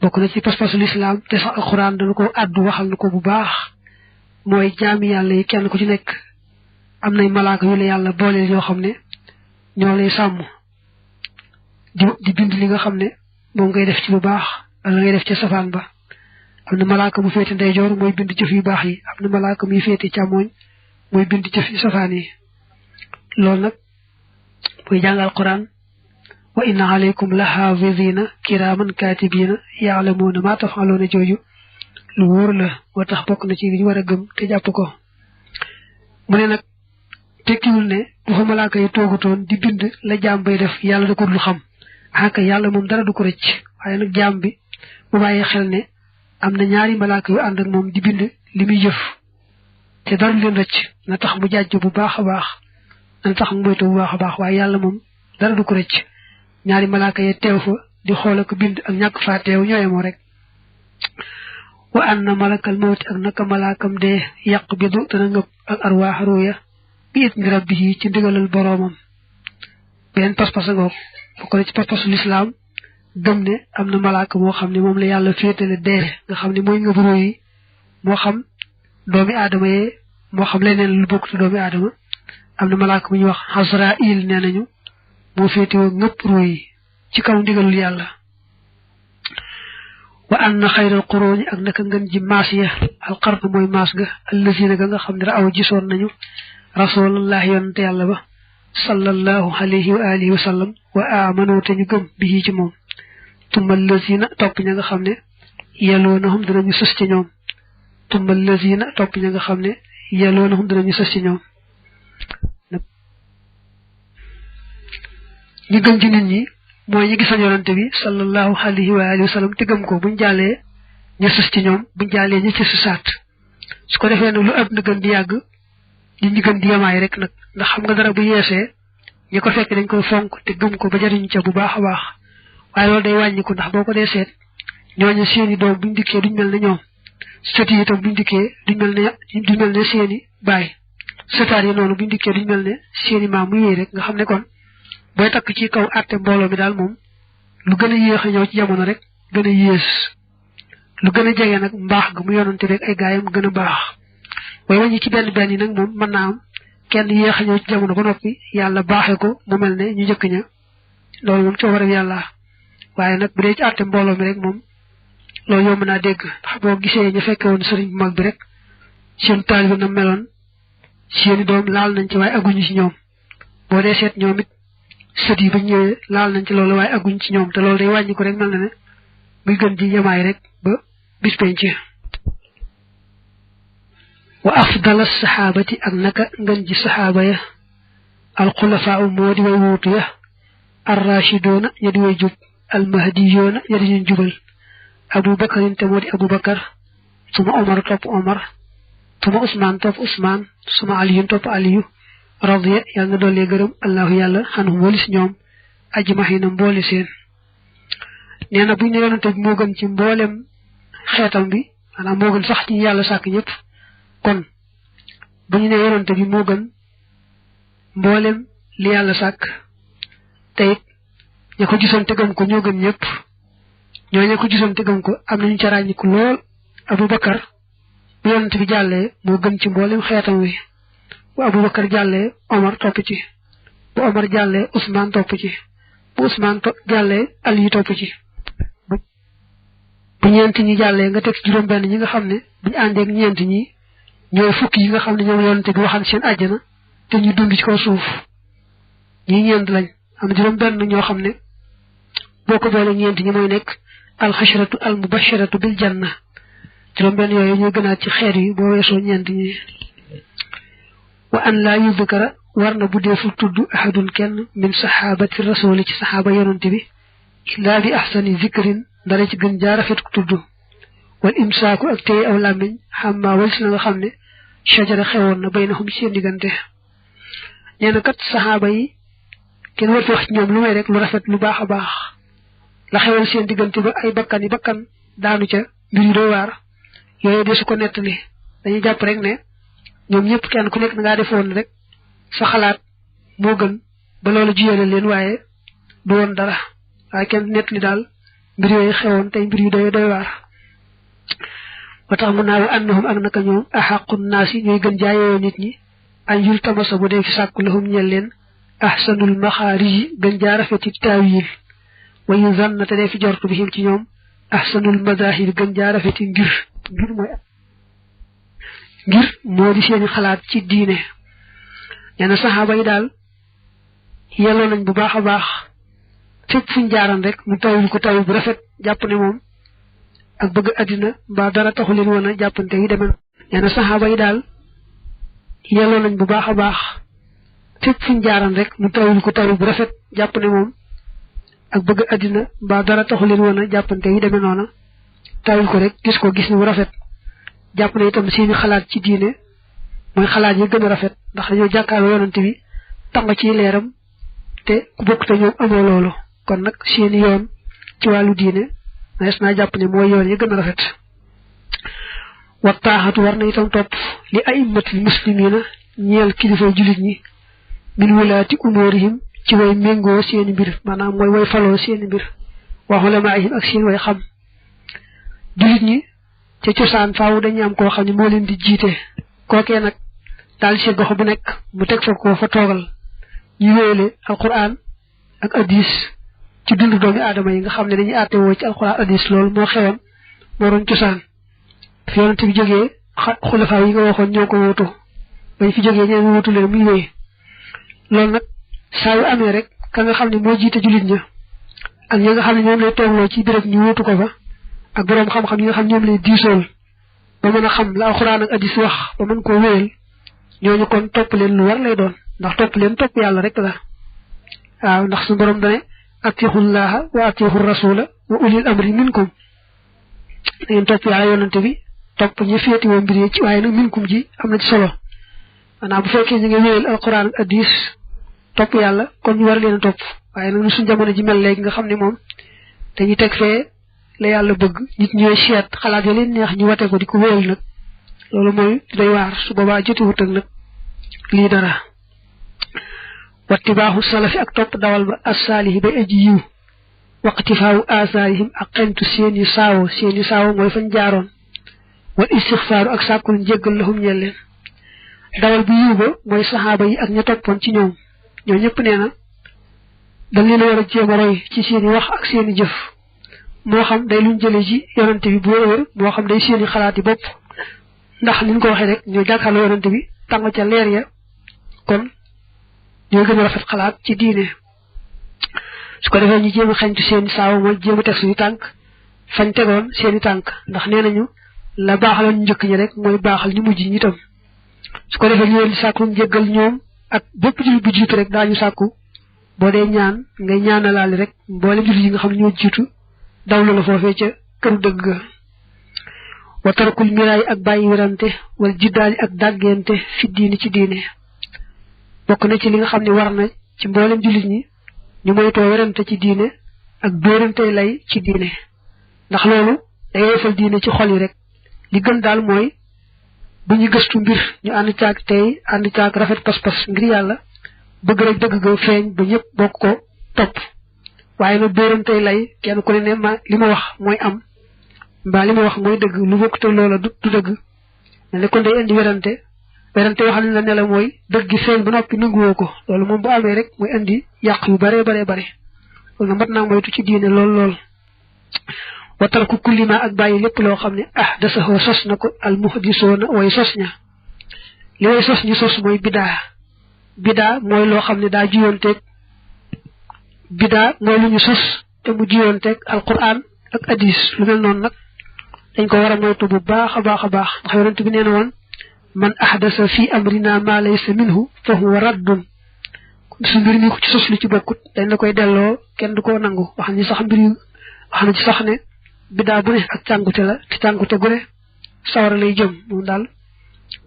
bokk na ci pas-pasu lislaam te sax alxuraan dana ko àddu waxal na ko bu baax mooy jaami yàlla yi kenn ku ci nekk am nay malaaka yu la yàlla booleel yoo xam ne ñoo lay sàmm di bind li nga xam ne moom ngay def ci lu baax wala ngay def ci safaan ba am na malaaka mu féete ndeyjoor mooy bind jëf yu baax yi am na malaaka muy féete càmmooñ mooy bind jëf yu safaan yi loolu nag muy jàngal Alxuraan wa inna alaykum la haafizina kiraaman kaatibiina yaalamuuna maa taf'aluuna jooju lu wóor la moo tax bokk na ci li ñu war a gëm te jàpp ko mu ne nag tekkiwul ne bu fa malaaka yi toogutoon di bind la jaam bay def yàlla da ko dul xam aka yàlla moom dara du ko rëcc waaye nag jaam bi bu bàyyi xel ne am na ñaari malaaka yu ànd ak moom di bind li muy jëf te dara du leen rëcc na tax mu jàjj bu baax a baax na tax mu moytu bu baax a baax waaye yàlla moom dara du ko rëcc ñaari malaaka yi teew fa di xool ak bind ak ñàkk faa teew ñooyemoo rek wa anna malakal mawti ak naka malaakam dee yàq bi du dana ngëb al arwaax ruuya bi idni rabbihi ci ndigalal boroomam beneen pas-pas ngoog bokk na ci pas-pasu lislaam gëm ne am na malaaka moo xam ne moom la yàlla féetale dee nga xam ne mooy ngëb ruu yi moo xam doomi aadama yee moo xam leneen lu bokk te doomi aadama am na malaaka bu ñuy wax Azraïl nee nañu moo féetewoo ngëpp ruu yi ci kaw ndigalul yàlla wa anna xayral quruuni ak naka ngën ji maas ya alqarnu mooy maas ga allazina ga nga xam ne raaw gisoon nañu rasulallah yonante yàlla ba sallallahu alayhi wa alihi wa sallam wa amanu te ñu gëm bi ci moom tumma allazina topp ña nga xam ne yaloonahum dinañu sës ci ñoom tumma allazina topp ña nga xam ne yaloonahum dinañu sës ci ñoom ñi gëm ci nit ñi mooy ñi gisoon yonante bi sallallahu alayhi wa alihi wa sallam te gëm ko buñ jàllee ñu sës ci ñoom buñ jàllee ñu ci sësaat su ko defee nag lu àdduna gën di yàgg nit ñi gën di yemaay rek nag ndax xam nga dara bu yeesee ñi ko fekk dañ koy fonk te gëm ko ba jariñ ca bu baax a baax waaye loolu day wàññiku ndax boo ko dee seet ñooñu seeni doom buñ dikkee duñ mel ne ñoom sët yi itam buñ dikkee duñ mel ne seeni baay sëtaat yi noonu buñ dikkee duñ mel ne seeni maam muy wéy rek nga xam ne kon booy takk ci kaw àtte mbooloo mi daal moom lu gën a yéex a ñëw ci jamono rek gën a yées lu gën a jege nag mbaax ga mu yonante rek ay gaayam gën a baax waaye wàññi ci benn yi nag moom mën naa am kenn yéex a ñëw ci jamono ba noppi yàlla baaxee ko mu mel ne ñu njëkk ña loolu moom coobareem yàlla waaye nag bu dee ci àtte mbooloo mi rek moom loolu yomb naa dégg ndax boo gisee ñu fekke woon sëriñ bu mag bi rek seen taalibe na meloon seeni doom laal nañ ci waaye aguñu ci ñoom boo dee seet ñoom it sët yi bañ ñëwee laal nañ ci loolu waaye aguñ ci ñoom te loolu day wàññi ko rek mel na ne muy gën di yemaay rek ba bis penc wa afdala saxaabati ak naka ngën ji saxaaba ya alxulafaa moo di way wuutu ya arrachidoona ña di way jub almahdiyoona ña di ñu jubal abu bakarin te moo di abu bakar suma omar topp omar suma usmaan topp usmaan suma aliyun topp aliyu radiya yàlla nga dollee gërëm allahu yàlla xanhum walis ñoom ajmaxina mboole seen nee na bu ñu ne yonante bi moo gën ci mboolem xeetam bi maanaam moo gën sax ci yàlla sàkk ñëpp kon bu ñu ne yonante bi moo gën mboolem li yàlla sàkk te it ña ko gisoon te gëm ko ñoo gën ñëpp ñoo ña ko gisoon te gëm ko am nañu ca ràññiku lool Abu Bakar bu yonante bi jàllee moo gën ci mboolem xeetam wi bu Abubakar jàllee Omar topp ci bu Omar jàllee Ousmane topp ci bu Ousmane jàllee Ali topp ci bu ñeent ñi jàllee nga teg juróom benn ñi nga xam ne buñu àndeek ñeent ñi ñooy fukki yi nga xam ne ñoom yonante bi waxan seen àjjana te ñu dund ci kaw suuf ñi ñeent lañ am juróom benn ñoo xam ne boo ko boole ñeent ñi mooy nekk alxasharatu al mubasharatu bil janna juróom benn yooyu ñoo gënaat ci xeet yi boo weesoo ñeent ñi wa an laa yudkara war na bu deeful tudd ahadun kenn min sahabati rasuli ci saxaaba yonante bi illaa bi ahsani zikrin dara ci gën jaa rafet ku tudd wal imsaaku ak téye aw làmmiñ xammaa wal si na nga xam ne shajara xewoon na baynahum seen diggante nee na kat saxaaba yi kenn wartu wax ci ñoom lu may rek lu rafet lu baax a baax la xewoon seen diggante ba ay bakkan daanu ca mbir yu doy waar yooyu de su ko nettali dañuy jàpp rek ne ñoom ñëpp kenn ku nekk da ngaa defoon rek sa xalaat moo gën ba loolu jiyale leen waaye du woon dara waaye kenn nettali daal mbir yooyu xewoon tey mbir yu doy waar ba tax mu naaw annahum ak naka ñoom axaqun naas yi ñooy gën jaayoo nit ñi an yul tamasa bu dee fi sàkku lahum ñel leen ahsanul maxaarij yi gën jaa rafeti taawil wa yu zanna te dee fi jortu bi ci ñoom ahsanul madahib gën jaa rafeti ngir moo di seeni xalaat ci diine nee na saxaaba yi daal yelloo nañ bu baax a baax fépp fuñ jaaran rek mu tawil ko tawil bu rafet jàpp ne moom ak bëgg àddina mbaa dara taxu leen woon a jàppante yi demee nee na saxaaba yi daal yelloo nañ bu baax a baax fépp fuñ jaaran rek mu tawil ko tawil bu rafet jàpp ne moom ak bëgg àddina mbaa dara taxu leen woon a jàppante yi demee noona tawil ko rek gis ko gis ni bu rafet jàpp ne itam seeni xalaat ci diine mooy xalaat yi gën a rafet ndax dañoo jàkkaarloo yonante bi tàng ci leeram te ku bokk te ñoom amoo loolu kon nag seeni yoon ci wàllu diine nees naa jàpp ne mooy yoon yi gën a rafet wa taaxatu war na itam topp li aimmatil muslimina ñeel kilifay jullit ñi min wulaati umurihim ci way méngoo seeni mbir maanaam mooy way faloo seeni mbir wa ulamaihim ak seen way xam jullit ñi ca cosaan faaw dañu am koo xam ne moo leen di jiite kookee nag daal ci gox bu nekk mu teg fa ko fa toogal ñu wéyale alquran ak hadis ci dundu doomi aadama yi nga xam ne dañuy àtte woo ci alquran hadis loolu moo xewoon moo doon cosaan fi yonent bi jógee xulafaa yi nga waxoon ñoo ko wóotu bañ fi jógee ñeen wóotu leen muy wéy loolu nag saa yu amee rek ka nga xam ne moo jiite jullit ña ak ñi nga xam ne ñoom lay toogloo ci béréb ñu wóotu ko fa ak boroom xam-xam yi nga xam ñoom lay diisool ba mën a xam la alxuraan ak hadis wax ba mën koo wéyal ñooñu kon topp leen lu war lay doon ndax topp leen topp yàlla rek la waaw ndax su borom dane atiixullaha wa atiixu rasula wa ulil amri minkum ngeen topp yàlla yonante bi topp ñu féeti woo mbir yi ci waaye nag minkum ji am na ci solo maanaam bu fekkee ñu ngi wéyal alxuraan ak hadis topp yàlla kon ñu war leen a topp waaye nag suñ jamono ji mel léegi nga xam ne moom dañuy teg fee la yàlla bëgg nit ñooy seet xalaat ya leen neex ñu wate ko di ko wéyal nag loolu mooy day waar su boobaa jotiwut ak nag lii dara wattibaaxu salafi ak topp dawal ba assaalihi bay aji yiw waqtifaawu asaarihim ak xentu seeni saawo mooy fañ jaaroon wal istixfaaru ak sàkkul njéggal lahum ñeel leen dawal bu yiw ba mooy saxaaba yi ak ña toppoon ci ñoom ñoo ñëpp nee na dañ leen war a jéem a roy ci seeni wax ak seeni jëf moo xam day luñ jëlee ci yonante bi bu wér moo xam day seeni xalaati bopp ndax liñ ko waxee rek ñoo jàkkaarloo yonante bi tàng ca leer ya kon ñoo gën a rafet xalaat ci diine su ko defee ñu jéem a xañtu seeni saaw mooy jéem a teg suñu tànk fañ tegoon seeni tànk ndax nee nañu la baaxaloon ñu njëkk ñi rek mooy baaxal ñu mujj ñi itam su ko defee ñu leen di sàkku njëggal ñoom ak bépp jullit bu jiitu rek daañu sàkku boo dee ñaan ngay ñaanalaale rek mboolem jullit yi nga xam ne ñoo jiitu daw la foofee ca këru dëgg ga wa tarkul miraay ak bàyyi werante wala jiddaali ak dàggente fi diini ci diine bokk na ci li nga xam ne war na ci mboolem jullit ñi ñu moytoo werante ci diine ak dóorante lay ci diine ndax loolu day woyofal diine ci xol yi rek li gën daal mooy bu ñu gëstu mbir ñu ànd caag tey ànd caag rafet pas-pas ngir yàlla bëgg rek dëgg ga feeñ ba ñëpp bokk ko topp waaye nag dóorante lay kenn ku ne ma li ma wax mooy am mbaa li ma wax mooy dëgg lu bokk te loola du dëgg ne kon day indi werante wax nañ la ne la mooy dëgg gi feeñ ba noppi nanguwoo ko loolu moom bu amee rek mooy indi yàq yu bare loolu na mat naa moytu ci diine lool wa tarku kulli ma ak bàyyi lépp loo xam ne ahdasahu sos na ko al muhdisoona way sos ña li way sos ñu sos mooy bidaa mooy loo xam ne daa jiyoonteeg bidaa mooy lu ñu sos te mu jiyoonteeg alquran ak hadis lu mel noonu nag dañ ko war a moytu bu baax a baax ndax yonent bi nee na woon man ahdasa fi amrina ma laysa minhu fa huwa raddun su mbir mi ko ci sos lu ci bokkut dañ la koy delloo kenn du ko nangu wax na ci sax ne bidaa bu ne ak càngute la te càngute gu ne sawara lay jëm moom daal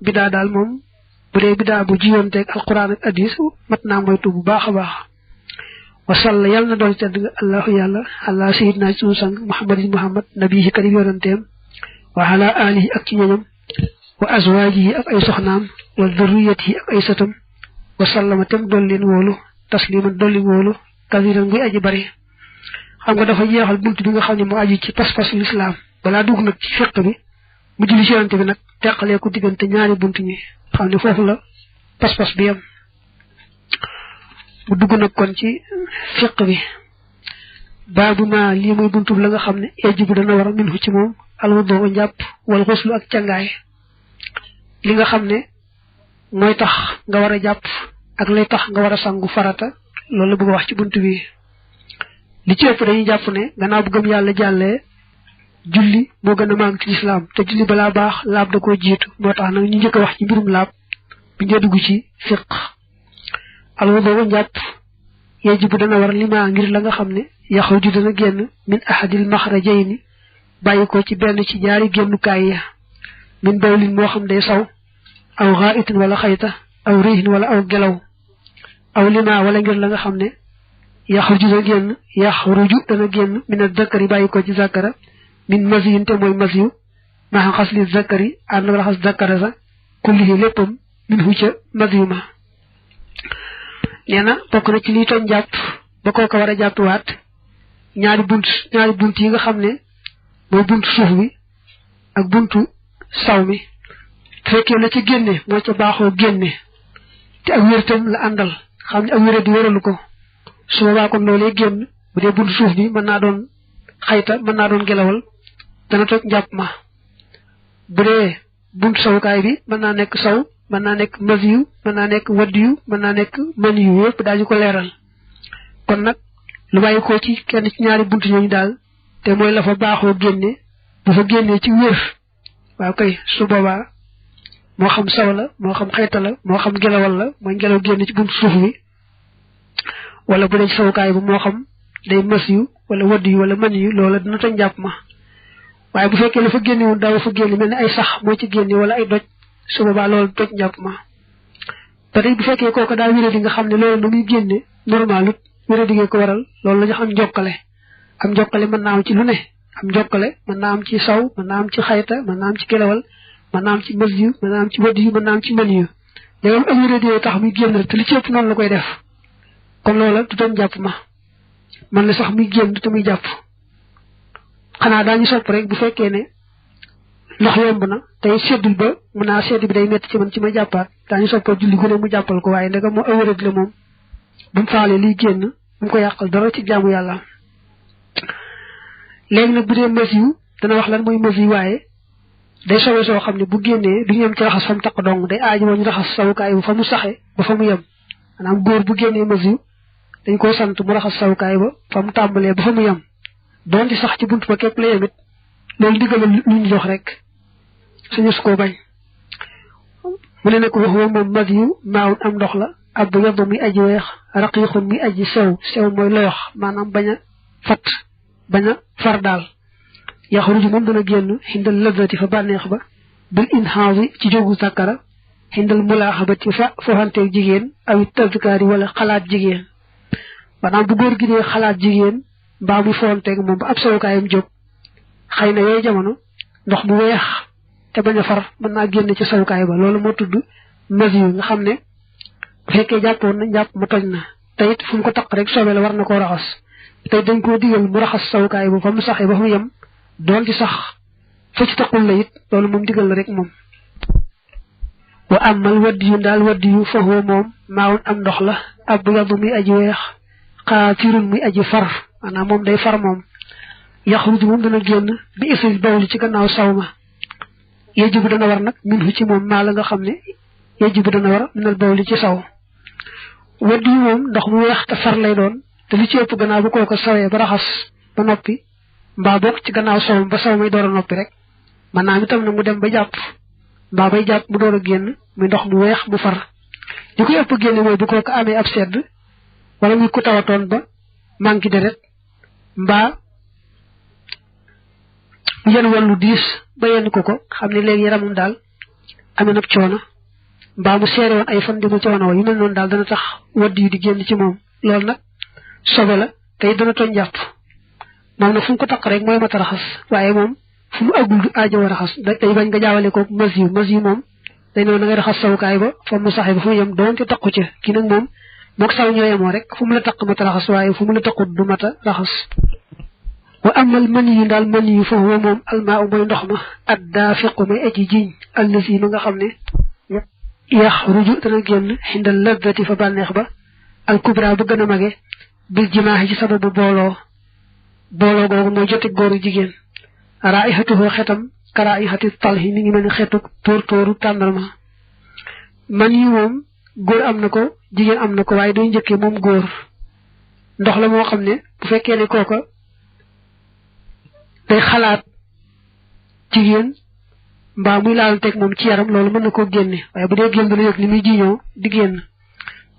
bidaa daal moom bu dee bidaa bu jiyoonteeg alquran ak hadis mat naa moytu bu baax a baax wa salla yàlla na doon tedd nga allahu yàlla ala sayidina sunu sang muhammad nabihi karim yonanteem wa ala alihi ak ci ñoñam wa azwajihi ak ay soxnaam wa dhurriyatihi ak ay satam wa sallama tem dolleen wóolu tasliman dolli wóolu kasiran guy aji bari xam nga dafa jeexal bunt bi nga xam ne moo aju ci pas-pas l'islam balaa dugg nag ci fiq bi mu julli ci yonante bi nag teqalee ko diggante ñaari bunt ñi xam ne foofu la pas-pas bi yam mu dugg nag kon ci fiq bi baabu ma lii mooy buntu la nga xam ne yajibu dana war a minhu ci moom alwudu njàpp wal xuslu ak cangaay li nga xam ne mooy tax nga war a jàpp ak lay tax nga war a sangu farata loolu la bëgg a wax ci buntu bi li ci ëpp dañuy jàpp ne gannaaw bu gëm yàlla jàllee julli moo gën a màgg ci lislaam te julli balaa baax laab da koo jiitu moo tax nag ñu njëkk a wax ci mbirum laab bi ñu dugg ci fiq alwudu njàpp yajibu dana war lima ngir la nga xam ne yaxruju dana génn min ahadil maxrajayni bàyyi ko ci benn ci ñaari génnukaay ya min bawlin moo xam day saw aw xaa'itin wala xayta aw rihin wala aw gelaw aw lima wala ngir la nga xam ne yaxruju dana génn min az-zakari bàyyi ko ci zakara min masiyin te mooy masiyu maxa xasli zakari ànd raxas zakara sa kullihi léppam min hu ca masiyu ma nee na bokk na ci liy tooñ jàpp ba koo ko war a jàppiwaat ñaari bunt yi nga xam ne mooy buntu suuf bi ak buntu saw mi fekkee la ci génne moo ca baaxoo génne te ak wértam la àndal xam ne ak wéra di wéralu ko su boobaa kon loolee génn bu dee buntu suuf bi mën naa doon xayta mën naa doon gelawal dana toj njàpp ma bu dee buntu sawukaay bi mën naa nekk saw mën naa nekk masiyu mën naa nekk waddiyu mën naa nekk maniyu yëpp daañu ko leeral kon nag lu bàyyi ko ci kenn ci ñaari buntu ñooñu daal te mooy la fa baaxoo génne bu fa génnee ci wér waaw kay su boobaa moo xam saw la moo xam xayta la moo xam gelawal la mooy ngelaw génn ci buntu suuf bi wala bu dee ci sawukaay bi moo xam day masiyu wala waddiyu wala maniyu loola dina toj njàpp ma waaye bu fekkee la fa génne woon daaw fa génne mel ni ay sax moo ci génne wala ay doj su boobaa loolu toj njàpp ma te tey bu fekkee kooku daa wéré di nga xam ne loolu na muy génne normalut wéré di ko waral loolu la ñu xam njokkale mën naa am ci lu ne am njokkale mën naa am ci saw mën naa am ci xayta mën naa am ci kelewal mën naa am ci masiyu mën naa am ci wadiyu mën naa am ci maniyu léegam ak wéré di tax muy génn te li ci ëpp noonu la koy def kon loola du toj njàpp ma man la sax muy génn te muy jàpp xanaa daañu sopp rek bu fekkee ne ndox yomb na tey seddul ba mun naa sedd bi day metti ci man ci ma jàppaat daañu soppal julli gu ne mu jàppal ko waaye ndegam moo awérat la moom bu mu faale liy génn bu mu ko yàqal dara ci jaamu yàlla léegi nag bu dee masiyu dana wax lan mooy masiyu waaye day sowe soo xam ne bu génnee du ñu yem ci raxas fa mu taq dong day aaji moo ñu raxas sawukaay bu fa mu saxe ba fa mu yem maanaam góor bu génnee masiyu dañ ko sant mu raxas sawukaay ba fa mu tàmbalee ba fa mu yem doon di sax ci buntu ba képp la yemit loolu ndigal lu ñu jox rek suñu su ko bañ mu ne nag wax wa moom masiyu maawun am ndox la ab bu yobba muy aji weex raqiixun muy aji sew mooy loyox maanaam bañ a fat bañ a far daal yaxruju moom dana génn xindal lazati fa bànneex ba bil inhaasi ci jógu sàkkara xindal mulaaxabati fa foxanteeg jigéen aw tazkaari wala xalaat jigéen maanaam bu góor gi dee xalaat jigéen mbaa muy foxanteeg moom ba ab sawukaayam jóg xëy na yooyu jamono ndox mu weex te bañ a far mën naa génn ci sawukaay ba loolu moo tudd masiyu nga xam ne bu fekkee jàppoon na jàpp ma toj na te it fu mu ko taq rek soobee la war na koo raxas te dañ koo digal mu raxas sawukaay ba fa mu saxee ba fa mu yem doon ci sax fa ci taqul la it loolu moom digal la rek moom wa amal waddiyu daal waddiyu fa huwa moom maawun am ndox la ab yadu muy aji weex xaafirun muy aji far maanaam moom day far moom yaxruju moom dana génn bi isril bawli ci gannaaw sawma yajibu dana war nag min ci moom maa la nga xam ne yajibu dana war minal bawli ci saw wadd yi moom ndox mu weex te far lay doon te li ci ëpp gannaaw bu kooko sawee ba raxas ba noppi mbaa bokk ci gannaaw sawma ba saw may door a noppi rek man naa itam na mu dem ba jàpp mbaa bay jàpp mu door a génn muy ndox mu weex mu far li koy ëpp génne mooy bu kooko amee ab sedd wala muy ku tawatoon ba manqué deret mbaa yenn wàllu diis ba yenn ko xam ne léegi yaramam daal amee nag coono mbaa mu seere woon ay fan demul coono yu mel noonu daal dana tax wadd yu di génn ci moom loolu nag sobe la tey dana tooñ jàpp moom nag fu mu ko taq rek mooy mat a raxas waaye moom fu mu àggul du aajo a raxas day bañ nga jaawale ko mas yu moom day noonu da ngay raxas sawukaay ba fa mu saxee ba fu mu yem doonte taqu ca kii nag moom moog saw ñoo yemoo rek fu mu la taq mat a raxas waaye fu mu la taqut du mat a raxas wa amal mani yu daal mani yu foofu moom almaa u mooy ndox ma ad daafiqu may aji jiñ allasi ma nga xam ne yaxruju dana génn xindal laddati fa bànneex ba al kubra ba gën a mage bil jimaaxi ci sababu booloo googu mooy jote góoru jigéen raihatuhu xetam ka raihati talhi mi ngi mel ni xetuk tóor tàndarma man yi moom góor am na ko jigéen am na ko waaye day njëkkee moom góor ndox la moo xam ne bu fekkee ne kooka day xalaat jigéen mbaa muy laal teg moom ci yaram loolu mën na koo génne waaye bu dee génn dana yëg ni muy jiñoo di génn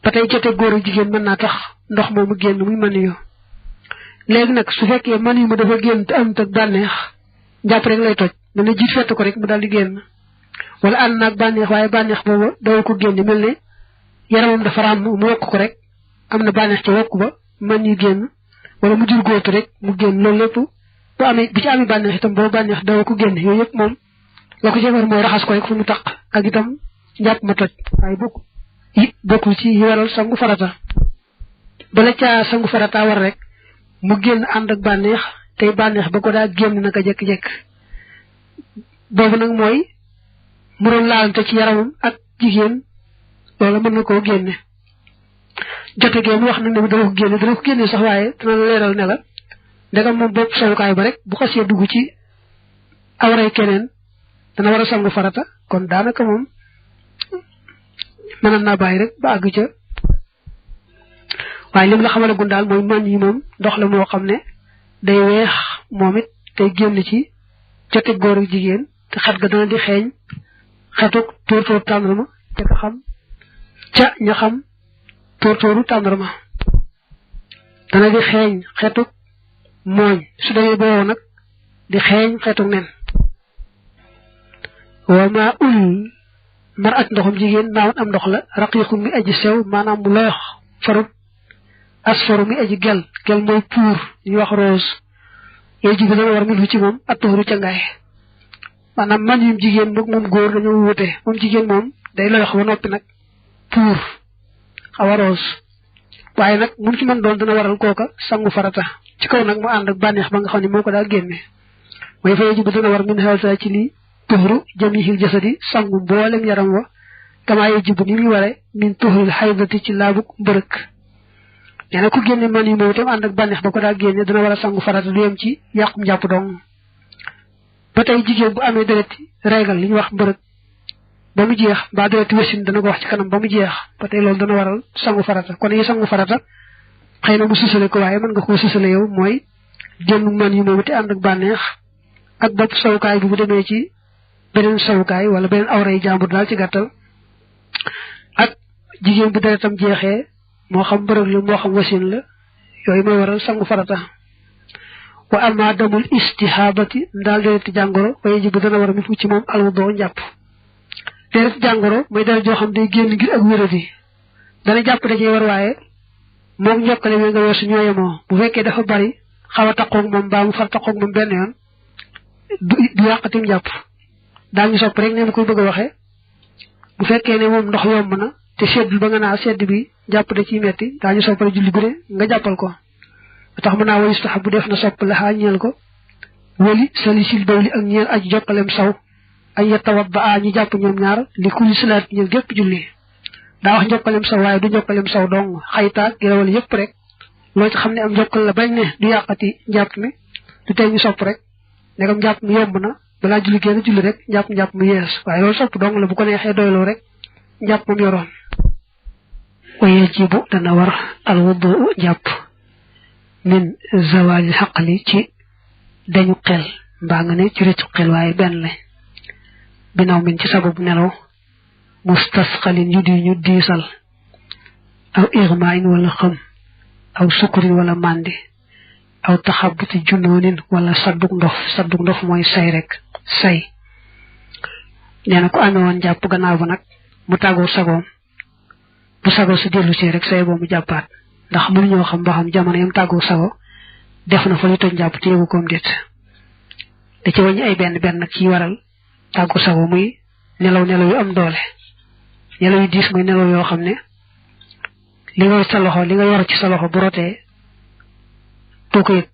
ba tey jote góor ak jigéen mën naa tax ndox moomu génn muy mën yu léegi nag su fekkee mën yu mu dafa génn te am teg bànneex njàpp rek lay toj mën na jiit fett ko rek mu daal di génn wala ànd naag bànneex waaye bànneex booba dawal ko génne mel ne yaramam dafa ràmm mu wokk ko rek am na bànneex ci wokk ba mën yu génn wala mu jur góotu rek mu génn loolu lépp bu amee bi ci amee bànneex itam boobu bànneex dawal ko génne yooyu yëpp moom la ko jëfar mooy raxas ko rek fu mu taq ak itam njàpp ma toj waaye bokkul ci yi waral sangu farata bala caa sangu farata war rek mu génn ànd ak bànneex tey bànneex ba ko daa génn naka jekk-jekk boobu nag mooy mu doon laalante ci yaramam ak jigéen loolu mën na koo génne jote gee mu wax nag ne dana ko génne sax waaye dana la leeral ne la ndegam moom bopp sowukaay ba rek bu xasee dugg ci awray keneen dana war a sangu farata kon daanaka moom mënoon naa bàyyi rek ba àgg ca waaye lim la xamale gun daal mooy man yi moom ndox la moo xam ne day weex moom it tey génn ci jote góor ak jigéen te xet ga dana di xeeñ xetuk tóor tàndarma te ka xam ca ña xam tóor tàndarma dana di xeeñ xetuk mooñ su demee boobu nag di xeeñ xetuk nen wa maa ul mar at ndoxum jigéen maawoon am ndox la raqiiqun mi aji sew maanaam mu loyox farut asfaru mi aji gel mooy puur ñu wax rose yooyu jibi dana war min fu ci moom attuhuru ca ngaay maanaam man yum jigéen moom góor dañoo wute moom jigéen moom day loyox ba noppi nag puur xaw a rose waaye nag mun ci mën doon dana waral kooka sangu farata ci kaw nag mu ànd ak bànneex ba nga xam ne moo ko daa génne mooy fa jibi dana war min xelsa ci lii tuhru jamihil jasadi sangu mboolem yaram wa kamaa yajibu ni muy ware min tuhril xaydati ci laabuk mbërëk nee na ku génne man yi moom itam ànd ak bànneex ba ko daa génne dana war a sangu farata du yem ci yàqum jàpp dong ba tey jigéen bu amee deret régal li ñuy wax mbërëk ba mu jeex ba deret wesin dana ko wax ci kanam ba mu jeex ba tey loolu dana waral sangu farata kon yi sangu farata xëy na mu susale ko waaye mën nga koo susale yow mooy génn man yi moom te ànd ak bànneex ak bopp sawukaay bi bu demee ci beneen sawukaay wala beneen awray jàmbur daal ci gàttal ak jigéen bu deretam jeexee moo xam mbërëg la moo xam wasin la yooyu mooy waral sangu farata wa ama damul istihabati daal dereti jàngoro waaye ji bu dana war a mit ci moom alwudoo njàpp deret jàngoro mooy deret joo xam day génn ngir ak wéradi dana jàpp da cee war waaye moom njokkale mi nga weesu ñoo yemoo bu fekkee dafa bari xaw a taqoog moom mbaa mu far taqoog moom benn yoon du yàqatim jàpp daañu sopp rek ne ma koy bëgg a waxee bu fekkee ne moom ndox yomb na te seddul ba nga naa sedd bi jàpp da ciy metti daañu sopp rek julli gune nga jàppal ko tax mën naa wa yustahab bu def na sopp la xaa ñeel ko wali salisil bawli ak ñeel aji jokkalem saw ay yatawadda a ñu jàpp ñoom ñaar li kulli salaat ñeel gépp julli daa wax njokkalem saw waaye du njokkalem saw dong xaytaak girawal yëpp rek loo ci xam ne am njokkal la bañ ne du yàqati njàpp mi du tey ñu sopp rek ndegam njàpp mu yomb na balaa julli génn julli rek njàpp mu yees waaye loolu sopp dong la bu ko neexee doyloo rek njàpp moom yoroon waye jibu dana war al wudu njàpp min zawalil xaqli ci dañu xel mbaa nga ne ci rëccu xel waaye benn la binaw min ci sababu nelaw mustasxalin yu di ñu diisal aw irmain wala xam aw sukkurin wala mandi aw taxabuti junoonin wala sadduk ndox mooy say rek say nee na ko amee woon jàpp gannaaw ba nag mu tàggoo sagoom bu sago su dellu si rek say boo mu jàppaat ndax mënuñoo xam ba xam jamono yam tàggoo sago def na fa lu toj jàpp te yëgu koom déet da ci wàññi ay benn nag ci waral tàggoo sago muy nelaw yu am doole nelaw yu diis muy nelaw yoo xam ne li nga yor ci sa loxo bu rotee doo ko yëg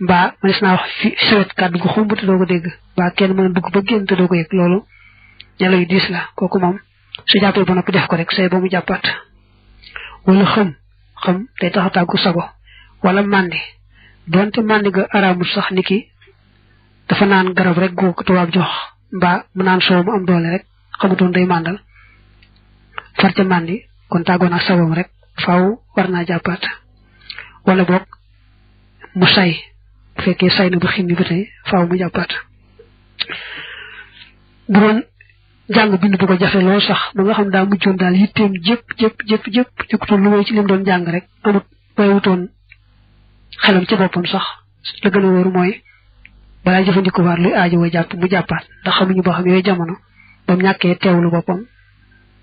mbaa mënees naa wax fi sawet kàddu gu xumb te doo ko dégg mbaa kenn mën a dugg ba génn te doo ko yëg loolu nelaw yu diis la kooku moom su jàppee ba noppi def ko rek say ba mu jàppaat wala xam day tax a tàggu sago wala màndi donte màndi ga araamul sax niki dafa naan garab rek gu ko tubaab jox mbaa mu naan soow mu am doole rek xamutoon day màndal far ca màndi kon tàggoon ak sagoom rek faaw war naa jàppaat wala boog mu say bu fekkee say na ba xim ni ba tey faaw mu jàppaat bu doon jàng bind bu ko jafe lool sax ba nga xam daa mujjoon daal yitteem jëpp jëkkutoon lu may ci lim doon jàng rek amut bay wutoon xelam ci boppam sax la gën a wóor mooy balaa jëfandikoo waat luy aajo wa jàpp mu jàppaat ndax xamuñu boo xam yooyu jamono ba mu ñàkkee teewlu boppam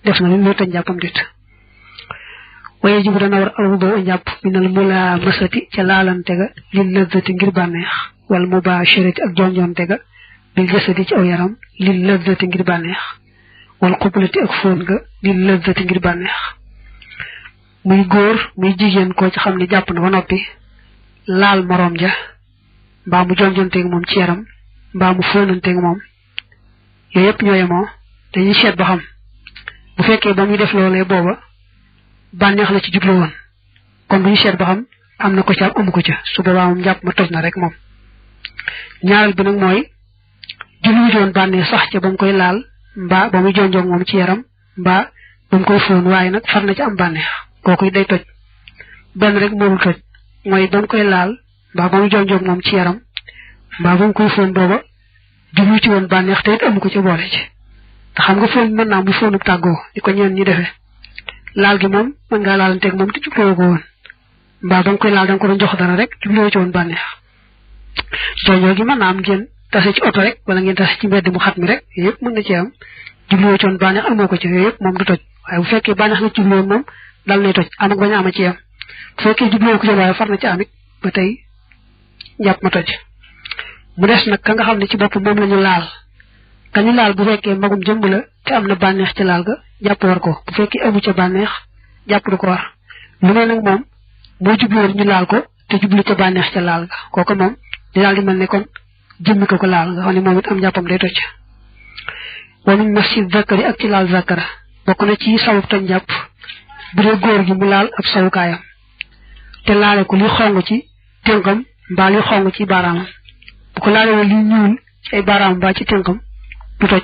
def na lu tëj jàppam dit waye jibu dana war alwudu njàpp minal mula masati ca laalante ga lil lëzzati ngir bànneex wal mubashirati ak jonjonte ga bil jasadi ci aw yaram lil lëzzati ngir bànneex wal xublati ak fóon ga lil lëzzati ngir bànneex muy góor muy jigéen koo ci xam ne jàpp na ba noppi laal moroom ja mbaa mu jonjonteeg moom ci yaram mbaa mu fóonanteeg moom yooyu yëpp ñoo yemoo dañuy seet ba xam bu fekkee ba muy def loolee booba bànneex la ci jublu woon kon bu ñu seet ba xam am na ko ca amu ko ca su boobaa moom jàpp ma toj na rek moom ñaareel bi nag mooy jublu woon bànneex sax ca ba mu koy laal mbaa ba muy jonjoog moom ci yaram mbaa ba mu koy fóon waaye nag far na ci am bànneex kooku day toj benn rek moomul toj mooy ba mu koy laal mbaa ba muy jonjoog moom ci yaram mbaa ba mu koy fóon booba jublu ci woon bànneex te it amu ko ca boole ci te xam nga fóon mën naa muy fóonub tàggoo di ko ñeen ñi defee laal gi moom mën ngaa laalanteeg moom te jubloo ko woon mbaa ba nga koy laal da nga ko doon jox dara rek jubloo ci woon bànneex jonjoo gi mën naa am ngeen tase ci oto rek wala ngeen tase ci mbedd mu xat mi rek yooyu yëpp mën na ci am jubloo ci woon bànneex amoo ko ci yooyu yëpp moom du toj waaye bu fekkee bànneex nga jubloo woon moom dal nay toj am ak bañ a ama ci yam bu fekkee jubloo ko ci waaye far na ci amit ba tey jàpp ma toj mu des nag ka nga xam ne ci bopp moom la ñu laal ka ñu laal bu fekkee magum jëmb la te am na bànneex ci laal ga jàpp war ko bu fekkee amu ca bànneex jàpp du ko war lu ne nag moom moo jubluwoon ñu laal ko te jublu ca bànneex ca laal ga kooku moom di daal di mel ne kon jëmmi ko laal nga xam ne moom it am jàppam day toj wa min masjid zakari ak ci laal zakara bokk na ci sabab toj jàpp bu dee góor gi mu laal ab sawukaayam te laale ko li xong ci tënkam mbaa li xong ci baaraamam bu ko laale woon li ñuul ci ay baaraam mbaa ci tënkam du toj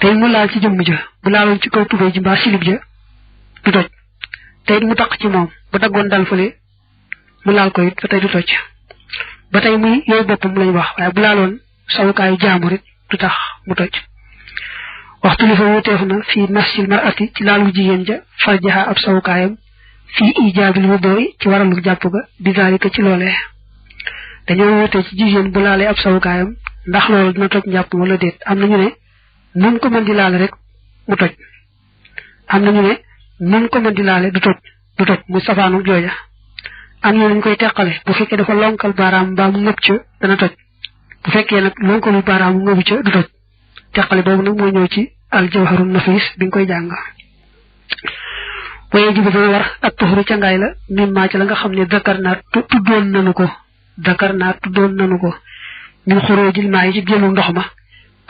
tey mu laal ci jëmm ja bu laaloon ci kaw tubéy ji mbaa silib ja du toj tey mu taq ci moom bu daggoon dal fële mu laal ko it ba tey du toj ba tey muy yooyu boppam lañ wax waaye bu laaloon sawukaayu jaambur it du tax mu toj waxtu li fa wuteef na fii nasil marati ci laalu jigéen ja farjaha ab sawukaayam fii ijaabil wudu'i ci waralu jàpp ga bi zalika ci loolee dañoo wutee ci jigéen bu laalee ab sawukaayam ndax loolu dina toj njàpp wala déet am nañu ne nun ko mën di laale rek mu toj am nañu ne nun ko mën di laale du toj mu safaanu jooja am ñu lañ koy teqale bu fekkee dafa lonkal baaraam mbaa mu ngëb ca dana toj bu fekkee nag lonkalu baaraam mu ngëbu ca du toj teqale boobu nag moo ñëw ci al jawharun nafis bi nga koy jàng waye jibu dana war ak tuxuru ca ngaay la mimmaa ci la nga xam ne dakar naa tuddoon nanu ko min xuróojil maa yi ci génnu ndox ma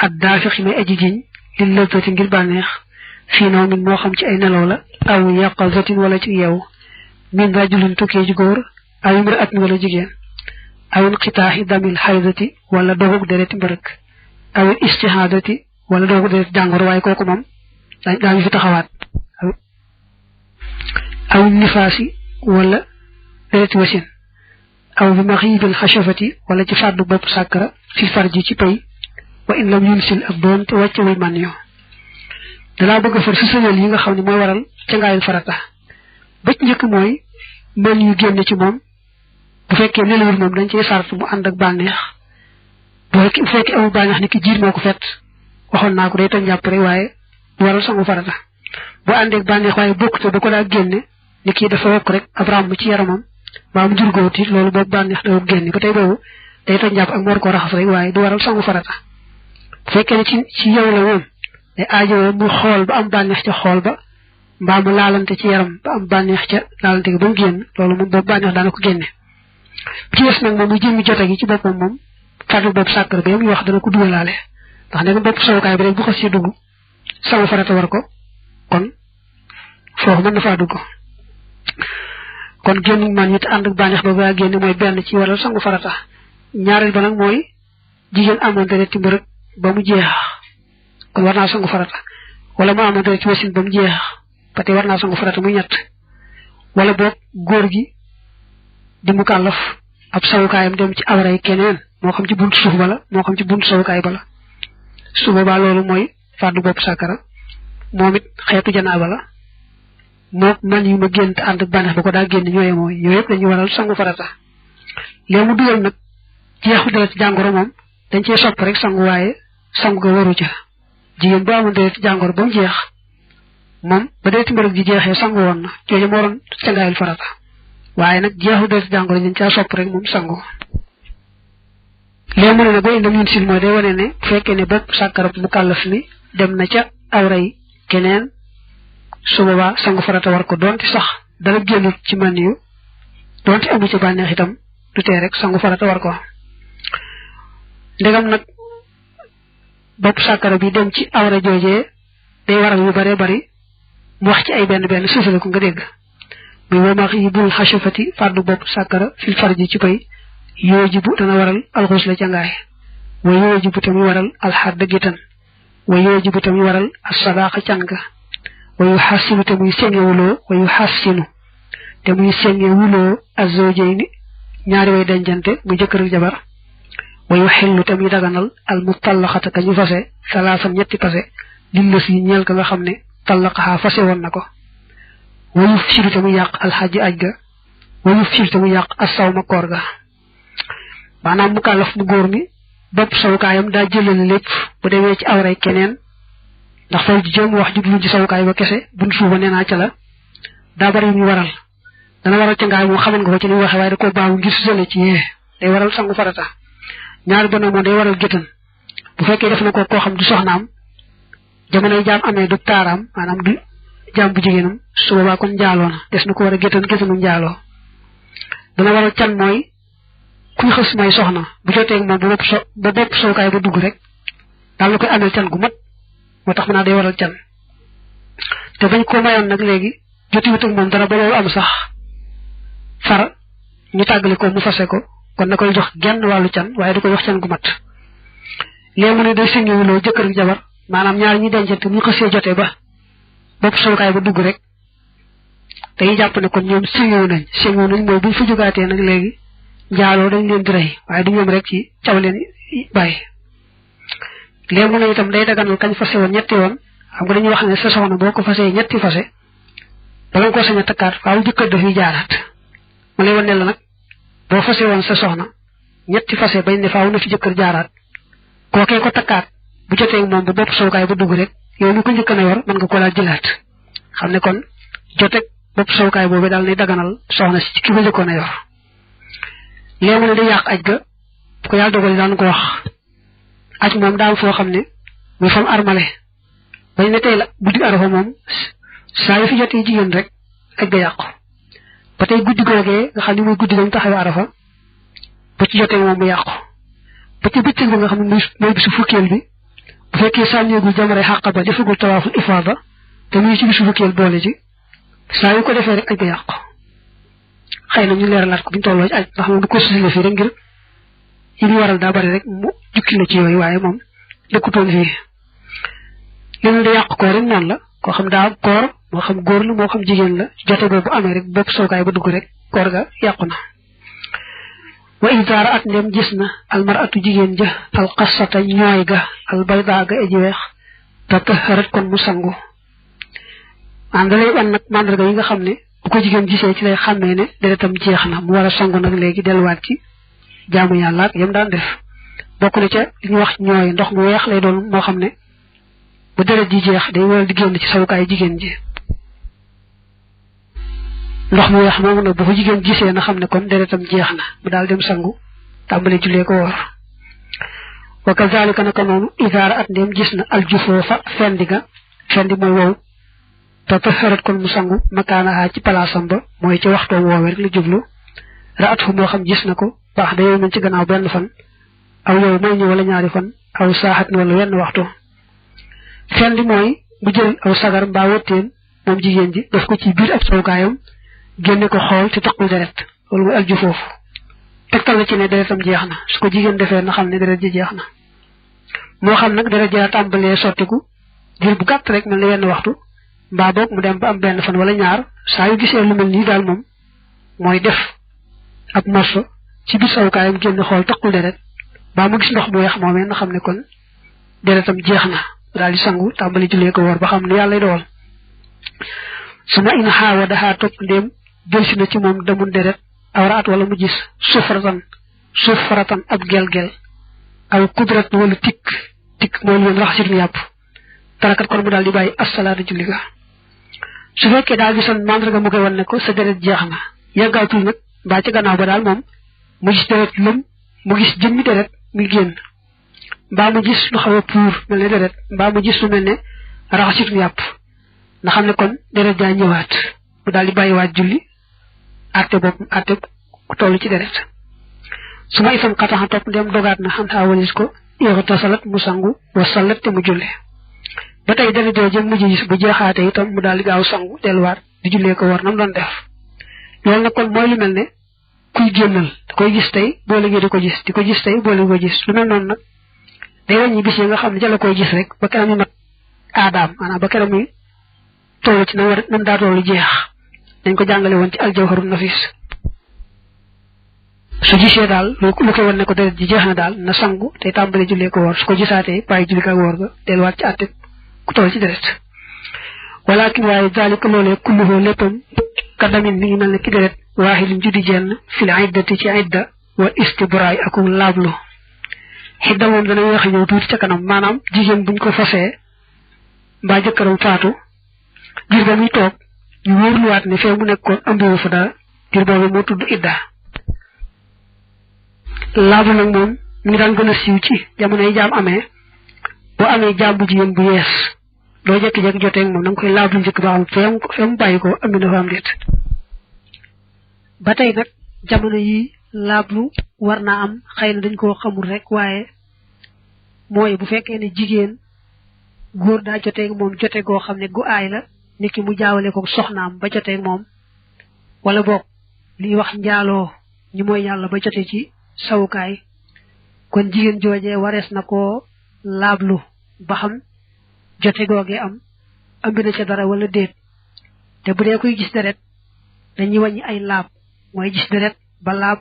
ak daafixi may aji jiñ li lëzzati ngir bànneex fii noo min moo xam ci ay nelaw la aw yaqazatin wala ci yeewu min rajulin tukkee ji góor aw imra'atin wala jigéen aw inqitaahi damil haydati wala dogug dereti mbërëk aw istihadati wala dogug deret jàngoro waaye kooku moom daañu fi taxawaat aw nifaasi wala dereti wasin aw bi maxiibil xashafati wala ci fàddu bopp sàkkara fi farji ci pay wa in lam yunsil ak doon te wàccewul man yo dalaa bëgg a far si sëñal yi nga xam ne mooy waral ca ngaayul farata ba ci njëkk mooy mën yu génn ci moom bu fekkee nelawul moom dañ cee sart mu ànd ak bànneex bu fekkee amul bànneex ni ki jiir moo ko fet waxoon naa ko day tañ jàpp rek waaye du waral sangu farata bu àndee ak bànneex waaye bokkute da ko daa génne ni kii dafa wokk rek ab ràmm ci yaramam mbaa mu jurgóoti loolu boobu bànneex da ko génne ba tey boobu day tañ jàpp ak mu war koo raxas rek waaye du waral sangu farata bu fekkee ne ci yow la moom day aajowoo mu xool ba am bànneex ca xool ba mbaa mu laalante ci yaram ba am bànneex ca laalante gi ba mu génn loolu moom boobu bànneex daana ko génne ci des nag moom mu jëmmi jote gi ci boppam moom fàddu bopp sàkkar bi ñu wax dana ko dugalaale ndax ne bopp sowukaay bi rek bu xas ci dugg sangu farata war ko kon foofu mën na faa dugg kon génn man it ànd ak bànneex ba ba génn mooy benn ci waral sangu farata ñaareel ba nag mooy jigéen amoon deret ci mbërëg ba mu jeex kon war naa sangu farata wala mu amoon deret ci wasin ba mu jeex ba tey war naa sangu farata muy ñett wala boog góor gi di mu kàllaf ab sawukaayam dem ci awray keneen moo xam ci buntu suuf bala moo xam ci buntu sawukaay bala su boobaa loolu mooy fàddu bopp sàkkara moom it xeetu janaaba la moo man yu ma génn te ànd ak bànneex ba ko daa génn ñooye mooy yooyu yëpp dañuy waral sangu farata léegi mu dugal nag jeexu deret jàngoro moom dañ cee sopp rek sangu waaye sangu ga waru ca jigéen bu amoon deret jàngoro ba mu jeex moom ba dereti mbërëg ji jeexee sangu woon na jooju moo doon cangaayul farata waaye nag jeexu deret jàngoro dañ caa sopp rek moom sangu léegi mu ne nag ba indam yun sil mooy day wane ne bu fekkee ne bopp sàkkarab mu kàllaf mi dem na ca awray keneen su boobaa sangu farata war ko doonte sax dara génnut ci man yu doonte amu ci bànneex itam du tee rek sangu farata war ko ndegam nag bopp sàkkara bi dem ci awra joojee day waral yu bare bari mu wax ci ay benn benn suufale ko nga dégg muy wamax yi bul xasafati fàddu bopp sàkkara fil farji ci pay yoojibu dana waral alxus la cangaay wa yoojibu tamit waral alxadda gitan wa yoojibu tamit waral assadaaqa canga wa yu xassinu te muy sengewuloo wa yu xassinu te muy sengewuloo azzoojayni ñaari way dencante muy jëkkër ak jabar wa yu xillu te muy daganal al mutallaxata ka ñu fase salaasan ñetti fase lillas yi ñeel ka nga xam ne tallaqaxaa fase woon na ko wa yu firu te muy yàq alxaji aj ga wa yu firu te muy yàq assawma koor ga maanaam mu kàllaf mu góor mi bopp sawukaayam daa jëlale lépp bu demee ci awray keneen ndax fay ji jëm wax jublu ci sawukaay ba kese buñ suuba nee naa ca la daa bari yu ñu waral dana waral ca ngaay moom xaman nga ko ci ni waxe waaye da koo baamu ngir sële ci yee day waral sangu farata ñaari ba nag moom day waral géttan bu fekkee def na ko koo xam du soxnaam jamonoy jaam amee du taaraam maanaam du jaam bu jigéenam su boobaa kon njaaloo na des na ko war a géttan géttanu njaaloo dana waral can mooy kuy xës may soxna bu joteeg moom ba bopp sowukaay ba dugg rek daal la koy amel can gu mat moo tax mën naa day waral can te bañ ko mayoon nag léegi jotiwut ak moom dara ba loolu am sax far ñu tàggale ko mu fase ko kon na koy jox genn wàllu can waaye du ko jox can gu mat léegi mu ne day sëngewuloo jëkkër ak jabar maanaam ñaar ñi dencante ñu xësee jotee ba bopp sowukaay ba dugg rek dañuy jàpp ne kon ñoom sëngewu nañ mooy buñ fa jógaatee nag léegi njaaloo dañ leen di rey waaye du ñoom rek ci caw leen bàyyi léegi mu ne itam day daganal kañ fase woon ñetti yoon xam nga dañuy wax ne sa soxna boo ko fasee ñetti fase bala nga ko sañ a takkaat faaw jëkkër dafay jaaraat mu lay wan ne la nag boo fase woon sa soxna ñetti fase bañ ne faaw na fi jëkkër jaaraat kookee ko takkaat bu jotee moom ba bopp sowukaay ba dugg rek yow mi ko njëkk na yor mën nga ko laa jëlaat xam ne kon joteeg bopp sowukaay boobu daal nay daganal soxna si ki ko njëkkoon a yor léegi mu ne day yàq aj ga bu ko yàlla dogal daan ko wax aj moom daal foo xam ne muy fam armale bañ ne tey la guddi arafa moom saa yu fi jotee jigéen rek aj ga yàqu ba tey guddi googee nga xam ne muy guddi gañ taxaw arafa ba ci jotee moom mu yàqu ba ci bëccëg ba nga xam ne mooy bisu fukkeel bi bu fekkee sànneegul jamare xàq ba defagul tawaaful ifaada te muy ci bisu fukkeel boole ci saa yu ko defee rek aj ga yàqu xëy na ñu leeralaat ko buñu tolloo ci aj ndax moom du ko susile fii rek ngir yi ñu waral daa bari rek mu jukki na ci yooyu waaye moom dëkkutoon fii leen da yàq koor rek noonu la koo xam daa koor moo xam góor la moo xam jigéen la jote boobu amee rek bopp sookaay ba dugg rek koor ga yàqu na wa idaara at ndem gis na almaratu jigéen ja alxasata ñooy ga albayda ga aji weex tataharat kon mu sangu maanaam da lay wan nag mandarga yi nga xam ne bu ko jigéen gisee ci lay xàmmee ne deretam jeex na mu war a sangu nag léegi delluwaat ci jaamu yàlla ak yam daan def bokk na ca li ñu wax ñooy ndox mu weex lay doon moo xam ne bu deret ji jeex day waral di génn ci sawukaay jigéen ji ndox mu weex moomu nag bu ko jigéen gisee na xam ne kon deretam jeex na mu daal dem sangu tàmbale jullee ko woor wa kazalika naka noonu idaara at ndem gis na aljufoofa fendi ga fendi mooy wow te taxarat kon mu sangu makaanaha ci palaasam ba mooy ci waxtoo woowe rek la jublu raat fu moo xam gis na ko baax da yow man ci gannaaw benn fan aw yow may ñu wala ñaari fan aw saaxat ni wala wenn waxtu fendi mooy mu jël aw sagar mbaa wëtteen moom jigéen ji def ko ci biir ab sawukaayam génne ko xool te taqul deret loolu mooy alju foofu tegtal na ci ne deretam jeex na su ko jigéen defee na xam ne deret ji jeex na moo xam nag deret ja tàmbalee sottiku diir bu gàtt rek mel ne wenn waxtu mbaa boog mu dem ba am benn fan wala ñaar saa yu gisee lu mel nii daal moom mooy def ab morso ci biir sawukaayam génn xool taqul deret baa mu gis ndox mu weex moomee na xam ne kon deretam jeex na daal di sangu tàmbali jullee ko woor ba xam ne yàlla dogal su ma in xaawa daxaa topp ndéem delsi na ci moom damun deret aw raat wala mu gis sufratan ab gel-gel aw kudrat wala tikk mooy leen raxasit yàpp tarakat kon mu daal di bàyyi assalaatu julli ga su fekkee daal gisoon mandarga mu koy wan ne ko sa deret jeex na yàggaatul nag mbaa ci gannaaw ba daal moom mu gis deret lëm mu gis jëmmi deret muy génn mbaa mu gis lu xaw a puur mel ne deret mbaa mu gis lu mel ne raxasitu yàpp na xam ne kon deret daa ñëwaat mu daal di bàyyiwaat julli àtte boppam àtte ku toll ci deret su ma ifam xataxa topp ndem dogaat na xam xaa walis ko yoxu tasalat mu sangu wa salat te mu julli ba tey deret jooju mujj gis bu jeexaate itam mu daal di gaaw sangu delluwaat di jullee ko war nam doon def loolu nag kon mooy lu mel ne kuy génnal da koy gis tey boo léegi di ko gis tey boo léegi ko gis lu mel noonu nag day wàññi bis yi nga xam ne jala koy gis rek ba keneen mu mat aadaam maanaam ba keneen muy toll ci nam daa tollu jeex dañ ko jàngale woon ci aljawharun nafis su gisee daal lu koy wan ne ko deret ji jeex na daal na sangu te tàmbale jullee ko woor su ko gisaatee bàyyi julli ka woor ga delluwaat ci àtte ku toll ci deret walakin waaye zalika loolee kulluhu léppam kadamin mi ngi mel ne ki deret waaxidin juddi jenn fil iddati ci idda wa istibraay ak laablu xidda moom dana weex a ñëw tuuti ca kanam maanaam jigéen buñ ko fasee mbaa jëkkëram faatu diir ba muy toog ñu wóorluwaat ne fee mu nekkoon ëmbewu fa dara diir boobu moo tudd idda laablu nag moom mu ngi daan gën a siiw ci jamono yi jaam amee boo amee jaam bu jigéen bu yees doo jekki-jekki joteeg moom da nga koy laablu njëkk ba xam fee mu bàyyi ko ëmbi na fa am déet ba tey nag jamono yi laablu war naa am xëy na dañ koo xamul rek waaye mooy bu fekkee ne jigéen góor daa joteeg moom jote goo xam ne gu aay la nit ki mu jaawale ko soxnaam ba joteeg moom wala boog liy wax njaaloo ñu mooy yàlla ba jote ci sawukaay kon jigéen joojee warees na koo laablu ba xam jote googee am ambi na ca dara wala déet te bu dee koy gis deret dañuy wàññi ay laab mooy gis deret ba laab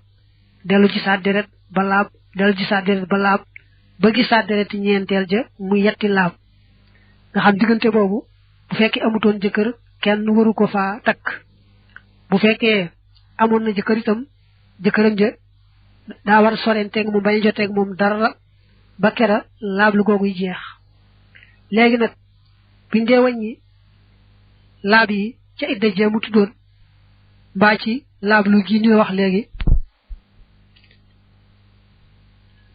dellu gisaat deret ba laab dellu gisaat deret ba laab ba gisaat deret ñeenteel ja mu yetti laab nga xam diggante boobu bu fekkee amutoon jëkkër kenn waru ko faa takk bu fekkee amoon na jëkkër itam jëkkëram ja daa war a sorenteeg moom bañ a joteeg moom dara ba kera laablu googuy jeex léegi nag biñ dee wàññi laab yi ca idda jee mu tuddoon mbaa ci laablu gi ñu wax léegi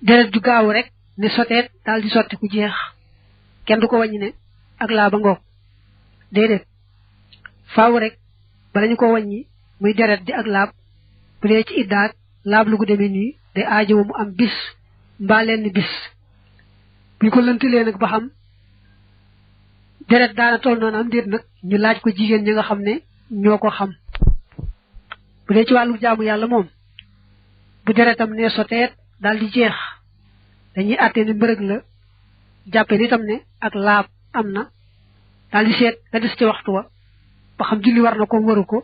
deret ju gaaw rek ne soteet daal di sotti ku jeex kenn du ko wàññi ne ak laaba ngoog déedéet faaw rek bala ñu ko wàññi muy deret di ak laab bu dee ci iddaat laab lu gu demee nii day aajowo mu am bis mbaa lenn bis buñ ko lëntalee nag ba xam deret daana toll noonu am déet nag ñu laaj ko jigéen ñi nga xam ne ñoo ko xam bu dee ci wàllu jaamu yàlla moom bu deretam ne soteet daal di jeex dañuy àtte ni mbërëg la jàppe ni tam ne ak laab am na daal di seet nga des ci waxtu wa ba xam julli war na ko waru ko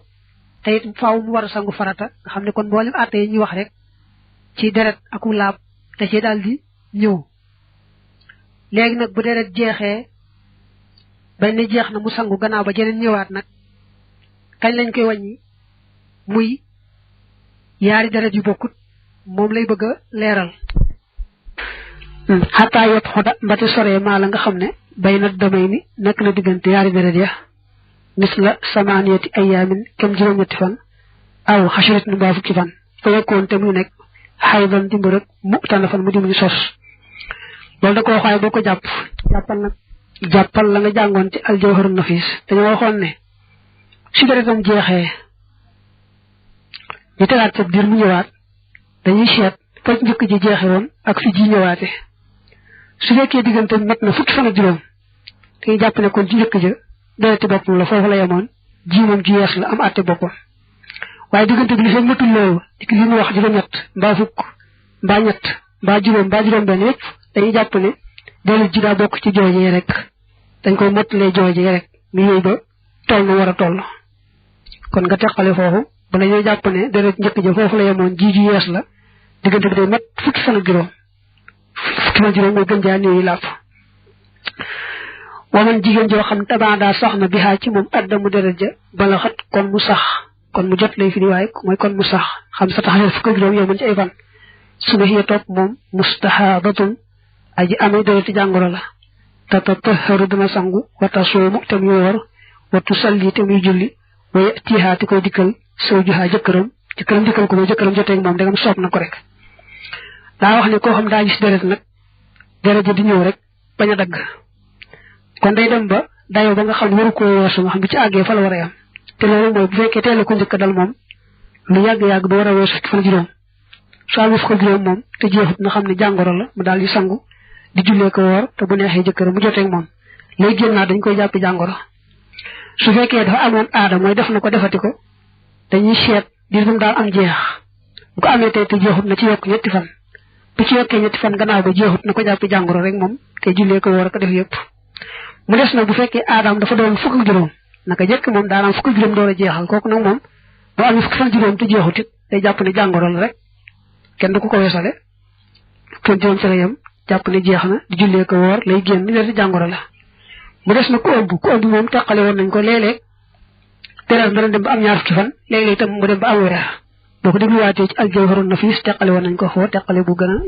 te it faaw mu war a sangu farata nga xam ne kon mboolem àtte yi ñuy wax rek ci deret ak laab te ci daal di ñëw léegi nag bu deret jeexee bañ ne jeex na mu sangu gannaaw ba jeneen ñëwaat nag kañ lañ koy wàññi muy yaari deret yu bokkut moom lay bëgg a leeral xataa yot xoda mbati soree maa la nga xam ne bay na damay ni nekk na diggante yaari deret ya mis la samaaniyati ayaamin kem juróom-ñetti fan aw xasurit nu mbaa fukki fan fa yekkoon te muy nekk xaydan di mbërëg mu tànn fan mu di mu sos loolu da ko waxaay boo ko jàppal la nga jàngoon ci aljawharun nafis dañoo waxoon ne su deretam jeexee ñu tegaat sa diir mu ñëwaat dañuy seet fa njëkk ji jeexe woon ak fi ji ñëwaate su fekkee diggante mat na fukki fan ak juróom dañuy jàpp ne kon ci njëkk ja dereti boppam la foofu la yemoon ji moom ji yees la am àtte boppam waaye diggante bi li fekk matul loolu li mu wax juróom-ñett mbaa fukk mbaa ñett mbaa juróom benn yëpp dañuy jàpp ne deret ji daa bokk ci joojee rek dañ koy mottalee joojee rek mu yëy ba toll na war a toll kon nga teqale foofu ba la ñuy jàpp ne deret njëkk ja foofu la yemoon ji ju yees la diggante bi day mat fukki fan ak juróom mooy gën jaa néew yi làpp waman jigéen joo xam tabaandaa sax na bi xaa ci moom addamu deret ja bala xat kon mu sax kon mu jot lay fi di waaye mooy kon mu sax xam sa taxawee fukk ak juróom yow mën ci ay fan suba xiya topp moom mustahadatun aji amee dereti jàngoro la tatahharu dana sangu wata soomu te muy woor watu salli te muy julli waye tiixaati koy dikkal sow juxaa jëkkëram dikkal ko ba jëkkëram joteeg moom dangam soob na ko rek daa wax ne koo xam daa gis deret nag deret ji di ñëw rek bañ a dagg kon day dem ba dayoo ba nga xam ne waru koo weesu nga xam bi ci àggee fa la war a yam te loolu mooy bu fekkee teel a ko njëkk dal moom lu yàgg-yàgg du war a weesu fukki fan juróom su amee fukki juróom moom te jeexut na xam ne jàngoro la mu daal di sangu di jullee ko woor te bu neexee jëkkëram mu joteeg moom lay génnaat dañ koy jàpp jàngoro su fekkee dafa amoon aada mooy def na ko defati ko dañuy seet diir bu mu daal am jeex bu ko amee tey te jeexut na ci yokk ñetti fan bu ci yokkee ñetti fan gannaaw ba jeexut na ko jàpp jàngoro rek moom te jullee ko woor ko def yëpp mu des nag bu fekkee aadaam dafa doon fukk ak juróom naka jëkk moom daanaam fukk ak juróom door a jeexal kooku nag moom boo amee fukki fan juróom te jeexut it day jàpp ne jàngoro la rek kenn du ko weesale fan juróom ci la yem jàpp ne jeex na di jullee ko woor lay génn dereti jàngoro la mu des na ku ëmb moom teqale woon nañ ko léeg-léeg deret dana dem ba am ñaar fukki fan léeg-léeg itam mu dem ba am weer boo ko dégluwaatee ci aljawharun nafis teqale woon nañ ko foo teqale bu gën a